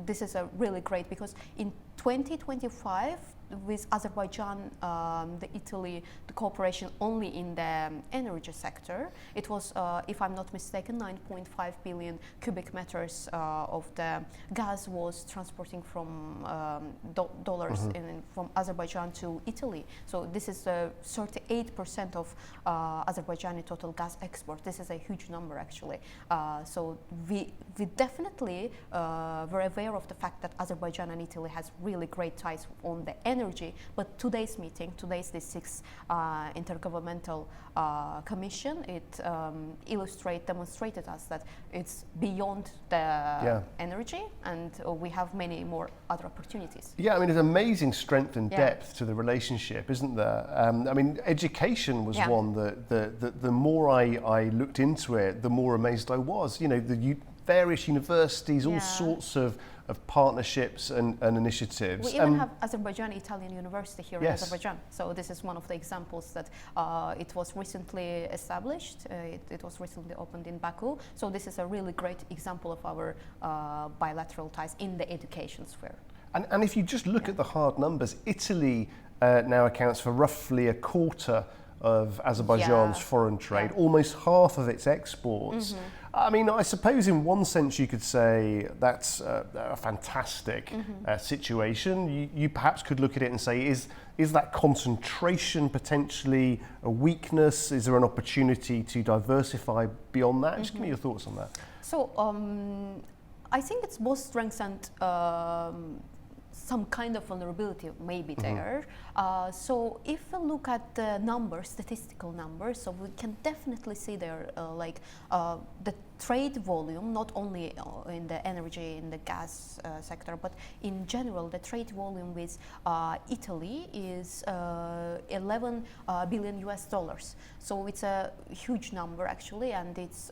this is a really great, because in 2025 with Azerbaijan, the cooperation only in the energy sector, it was, if I'm not mistaken, 9.5 billion cubic meters of the gas was transporting from dollars from Azerbaijan to Italy. So this is 38% of Azerbaijani total gas export. This is a huge number, actually. So we definitely were aware of the fact that Azerbaijan and Italy has really great ties on the energy, but today's meeting, this sixth intergovernmental commission, it demonstrated us that it's beyond the energy, and we have many more other opportunities. Yeah, I mean, there's amazing strength and depth to the relationship, isn't there? I mean, education was one that the more I looked into it, the more amazed I was. You know, the various universities, all sorts of partnerships and initiatives. We even have Azerbaijan-Italian University here in Azerbaijan. So this is one of the examples that it was recently established. It was recently opened in Baku. So this is a really great example of our bilateral ties in the education sphere. And if you just look at the hard numbers, Italy now accounts for roughly a quarter of Azerbaijan's foreign trade, almost half of its exports. I mean, I suppose in one sense you could say that's a fantastic situation. You perhaps could look at it and say, is that concentration potentially a weakness? Is there an opportunity to diversify beyond that? Just give me your thoughts on that. So I think it's both strengths and some kind of vulnerability may be there. So if we look at the numbers, statistical numbers, so we can definitely see there the trade volume, not only in the energy, in the gas sector, but in general, the trade volume with Italy is 11 billion US dollars. So it's a huge number actually, and it's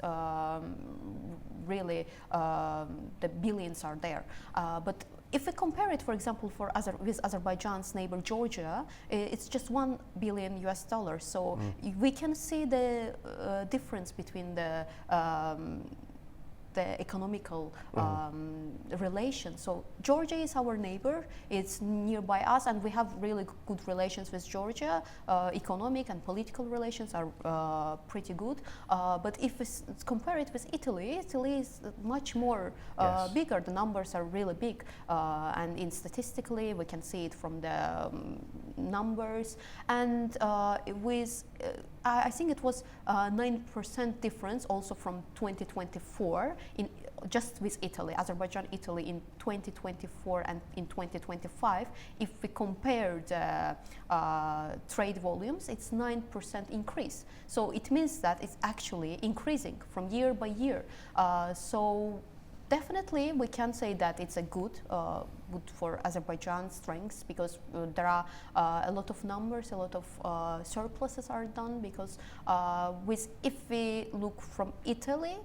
really the billions are there. But if we compare it, for example, with Azerbaijan's neighbor Georgia, it's just 1 billion US dollars. So we can see the difference between the economical relation. So Georgia is our neighbor, it's nearby us, and we have really good relations with Georgia. Economic and political relations are pretty good. But if we compare it with Italy, Italy is much more bigger. The numbers are really big, and statistically we can see it from the numbers. And I think it was 9% difference also from 2024 in just with Italy, Azerbaijan, Italy in 2024 and in 2025. If we compare the trade volumes, it's 9% increase. So it means that it's actually increasing from year by year. So definitely we can say that it's a good for Azerbaijan's strengths, because there are a lot of numbers, a lot of surpluses are done, because if we look from Italy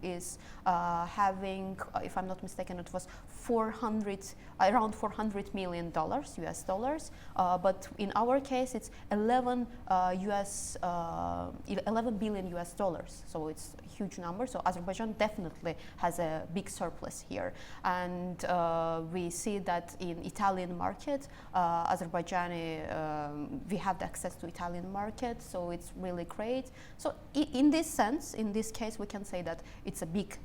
is having, if I'm not mistaken, it was around $400 million US dollars, but in our case it's 11 billion US dollars, so it's a huge number. So Azerbaijan definitely has a big surplus here, and we see that in Italian market, we have the access to Italian market, so it's really great. So in this sense, in this case, we can say that it's a big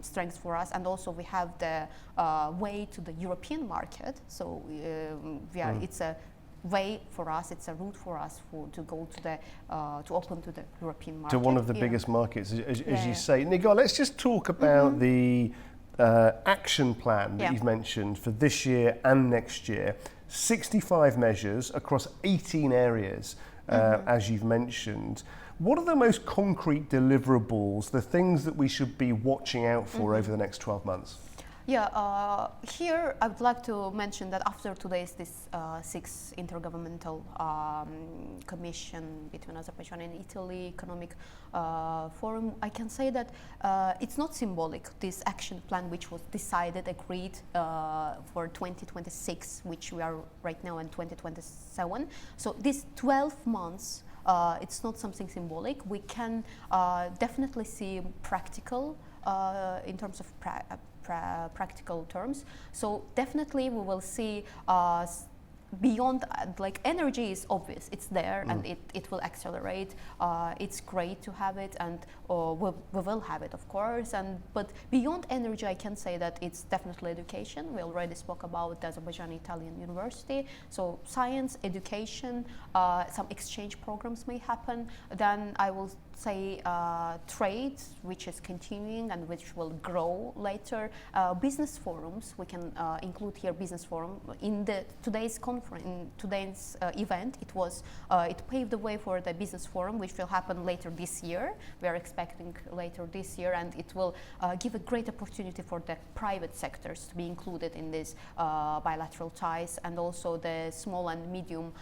strength for us, and also we have the way to the European market. So it's a way for us, it's a route for us to go to open to the European market. To one of the biggest markets, as you say. Nigar, let's just talk about the action plan that you've mentioned for this year and next year. 65 measures across 18 areas, as you've mentioned. What are the most concrete deliverables, the things that we should be watching out for over the next 12 months? Yeah, here I would like to mention that after today's sixth intergovernmental commission between Azerbaijan and Italy economic forum, I can say that it's not symbolic, this action plan which was decided, agreed for 2026, which we are right now in 2027. So these 12 months, it's not something symbolic. We can definitely see practical in terms of practical terms. So definitely we will see beyond, like, energy is obvious, it's there, and it will accelerate. It's great to have it, and we will have it, of course. But beyond energy, I can say that it's definitely education. We already spoke about the Azerbaijan Italian University. So science, education, some exchange programs may happen. Then I will say trade, which is continuing and which will grow later. Business forums, we can include here business forum. In today's event, it paved the way for the business forum, which will happen later this year. We are expecting later this year, and it will give a great opportunity for the private sectors to be included in these bilateral ties, and also the small and medium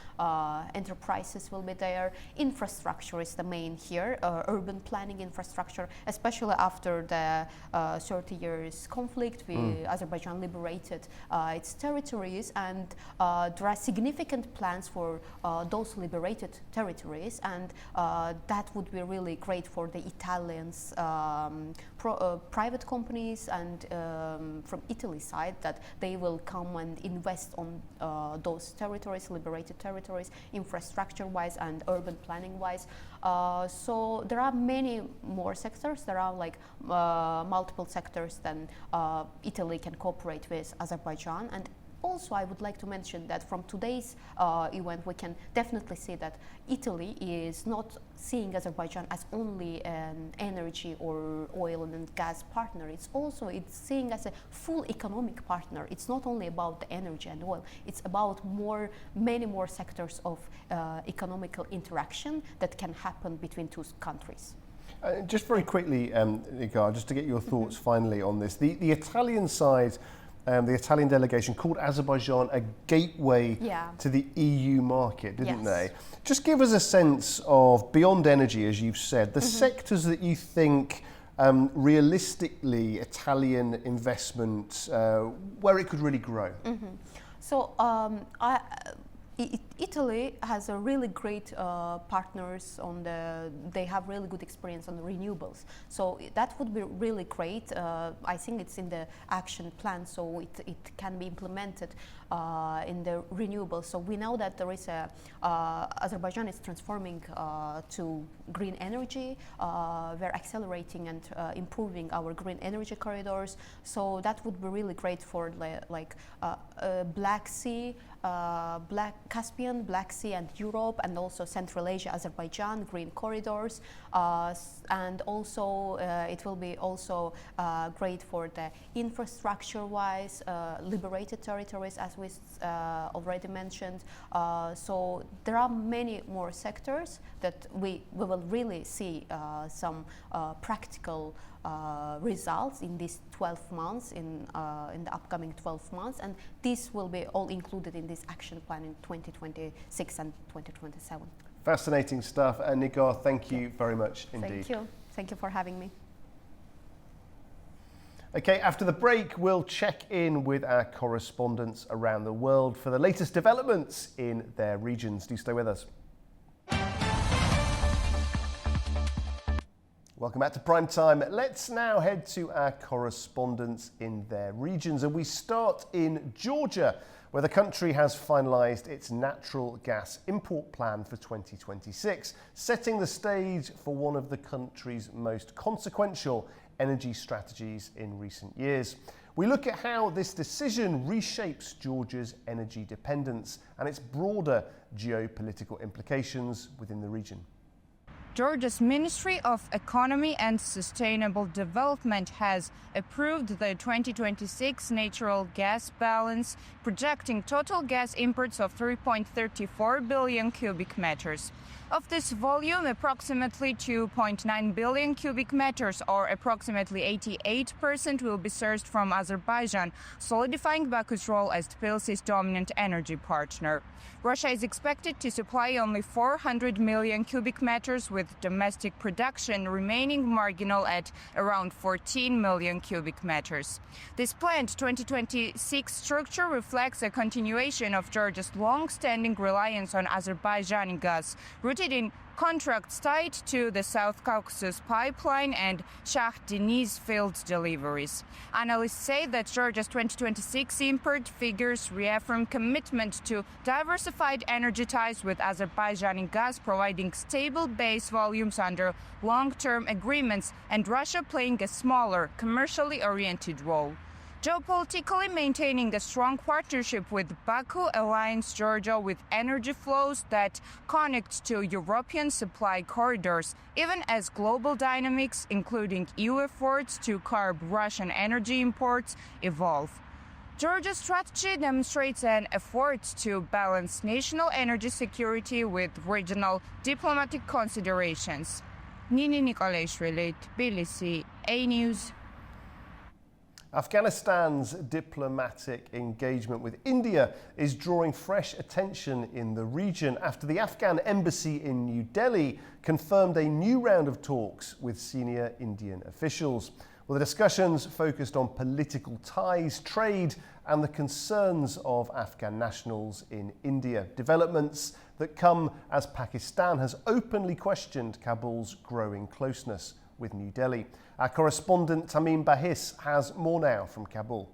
enterprises will be there. Infrastructure is the main here. Urban planning infrastructure, especially after the 30 years conflict, Azerbaijan liberated its territories, and there there are significant plans for those liberated territories, and that would be really great for the Italians, private companies, and from Italy's side, that they will come and invest on those territories, liberated territories, infrastructure-wise and urban planning-wise. So there are many more sectors. There are like multiple sectors than Italy can cooperate with Azerbaijan. And also, I would like to mention that from today's event, we can definitely see that Italy is not seeing Azerbaijan as only an energy or oil and gas partner. It's seeing as a full economic partner. It's not only about the energy and oil. It's about many more sectors of economical interaction that can happen between two countries. Just very quickly, Nigar, just to get your thoughts finally on this. The Italian side, the Italian delegation called Azerbaijan a gateway to the EU market, didn't they? Just give us a sense of, beyond energy, as you've said, the sectors that you think realistically Italian investment, where it could really grow. So Italy has a really great partners on they have really good experience on the renewables. So that would be really great. I think it's in the action plan, so it can be implemented in the renewables. So we know that there is Azerbaijan is transforming to green energy. We're accelerating and improving our green energy corridors. So that would be really great for Black Sea, Caspian, Black Sea and Europe, and also Central Asia, Azerbaijan, green corridors. And also it will be also great for the infrastructure-wise, liberated territories, as we already mentioned. So there are many more sectors that we will really see some practical results in these 12 months, in the upcoming 12 months, and this will be all included in this action plan in 2026 and 2027. Fascinating stuff. Nigar, thank you very much indeed. Thank you. Thank you for having me. Okay, after the break, we'll check in with our correspondents around the world for the latest developments in their regions. Do stay with us. Welcome back to Prime Time. Let's now head to our correspondents in their regions, and we start in Georgia, where the country has finalised its natural gas import plan for 2026, setting the stage for one of the country's most consequential energy strategies in recent years. We look at how this decision reshapes Georgia's energy dependence and its broader geopolitical implications within the region. Georgia's Ministry of Economy and Sustainable Development has approved the 2026 natural gas balance, projecting total gas imports of 3.34 billion cubic meters. Of this volume, approximately 2.9 billion cubic meters, or approximately 88%, will be sourced from Azerbaijan, solidifying Baku's role as Tbilisi's dominant energy partner. Russia is expected to supply only 400 million cubic meters, with domestic production remaining marginal at around 14 million cubic meters. This planned 2026 structure reflects a continuation of Georgia's long-standing reliance on Azerbaijani gas, rooted in contracts tied to the South Caucasus pipeline and Shah Deniz field deliveries. Analysts say that Georgia's 2026 import figures reaffirm commitment to diversified energy ties with Azerbaijani gas, providing stable base volumes under long-term agreements, and Russia playing a smaller, commercially oriented role. Geopolitically, maintaining a strong partnership with Baku aligns Georgia with energy flows that connect to European supply corridors, even as global dynamics, including EU efforts to curb Russian energy imports, evolve. Georgia's strategy demonstrates an effort to balance national energy security with regional diplomatic considerations. Nini Nikolaishvili, Tbilisi, A-News. Afghanistan's diplomatic engagement with India is drawing fresh attention in the region after the Afghan embassy in New Delhi confirmed a new round of talks with senior Indian officials. Well, the discussions focused on political ties, trade and the concerns of Afghan nationals in India. Developments that come as Pakistan has openly questioned Kabul's growing closeness with New Delhi. Our correspondent Tamim Bahis has more now from Kabul.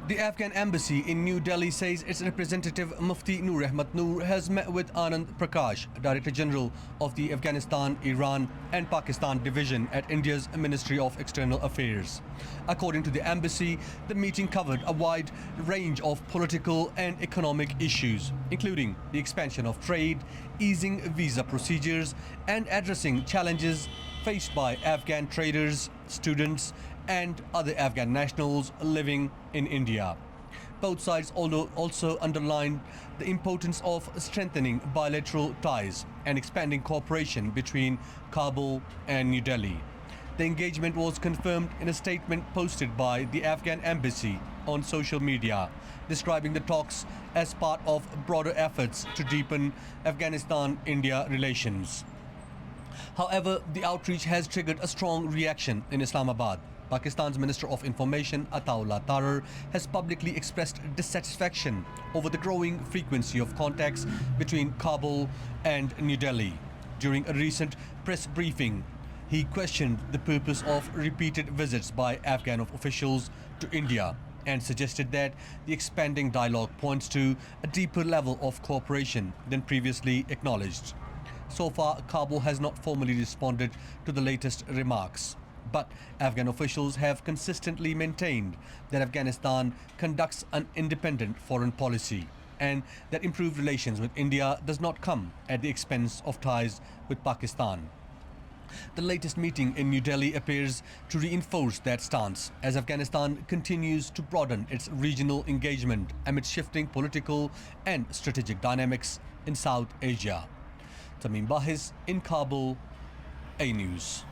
The Afghan embassy in New Delhi says its representative Mufti Noor Ahmad Noor has met with Anand Prakash, Director General of the Afghanistan, Iran and Pakistan division at India's Ministry of External Affairs. According to the embassy, the meeting covered a wide range of political and economic issues, including the expansion of trade, easing visa procedures and addressing challenges faced by Afghan traders, students and other Afghan nationals living in India. Both sides also underlined the importance of strengthening bilateral ties and expanding cooperation between Kabul and New Delhi. The engagement was confirmed in a statement posted by the Afghan embassy on social media, describing the talks as part of broader efforts to deepen Afghanistan-India relations. However, the outreach has triggered a strong reaction in Islamabad. Pakistan's Minister of Information Ataullah Tarar has publicly expressed dissatisfaction over the growing frequency of contacts between Kabul and New Delhi. During a recent press briefing, he questioned the purpose of repeated visits by Afghan officials to India and suggested that the expanding dialogue points to a deeper level of cooperation than previously acknowledged. So far, Kabul has not formally responded to the latest remarks. But Afghan officials have consistently maintained that Afghanistan conducts an independent foreign policy and that improved relations with India does not come at the expense of ties with Pakistan. The latest meeting in New Delhi appears to reinforce that stance as Afghanistan continues to broaden its regional engagement amid shifting political and strategic dynamics in South Asia. Tamim Bahis in Kabul, A News.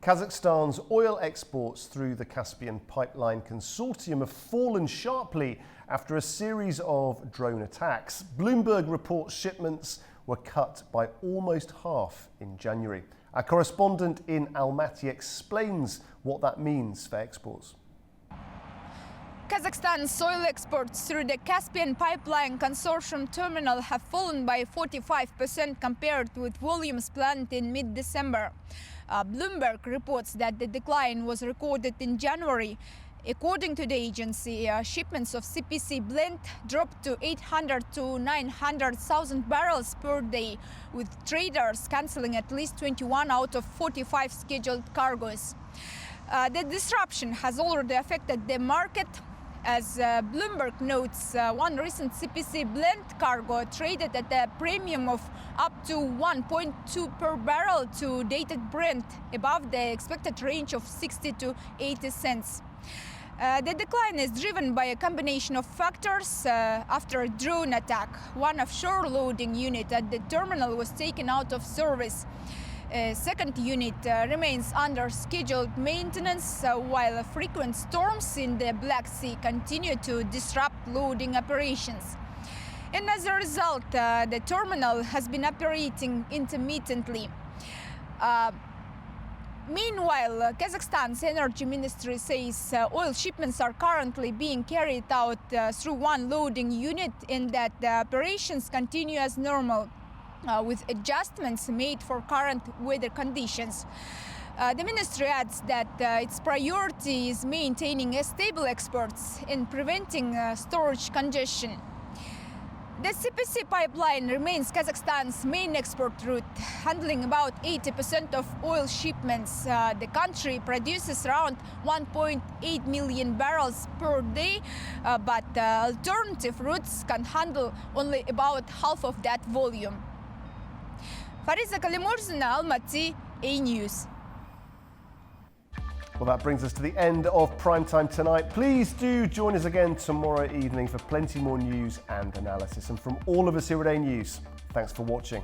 Kazakhstan's oil exports through the Caspian Pipeline Consortium have fallen sharply after a series of drone attacks. Bloomberg reports shipments were cut by almost half in January. Our correspondent in Almaty explains what that means for exports. Kazakhstan's oil exports through the Caspian Pipeline Consortium terminal have fallen by 45% compared with volumes planned in mid-December. Bloomberg reports that the decline was recorded in January. According to the agency, shipments of CPC Blend dropped to 800 to 900,000 barrels per day, with traders cancelling at least 21 out of 45 scheduled cargoes. The disruption has already affected the market. As Bloomberg notes, one recent CPC Blend cargo traded at a premium of up to 1.2 per barrel to dated Brent, above the expected range of 60 to 80 cents. The decline is driven by a combination of factors. After a drone attack, one offshore loading unit at the terminal was taken out of service. A second unit remains under scheduled maintenance, while frequent storms in the Black Sea continue to disrupt loading operations. And as a result, the terminal has been operating intermittently. Meanwhile, Kazakhstan's energy ministry says oil shipments are currently being carried out through one loading unit and that the operations continue as normal, with adjustments made for current weather conditions. The ministry adds that its priority is maintaining stable exports and preventing storage congestion. The CPC pipeline remains Kazakhstan's main export route, handling about 80% of oil shipments. The country produces around 1.8 million barrels per day, but alternative routes can handle only about half of that volume. Fariza Kalimurzina, Almaty, A News. Well, that brings us to the end of Primetime tonight. Please do join us again tomorrow evening for plenty more news and analysis. And from all of us here at A News, thanks for watching.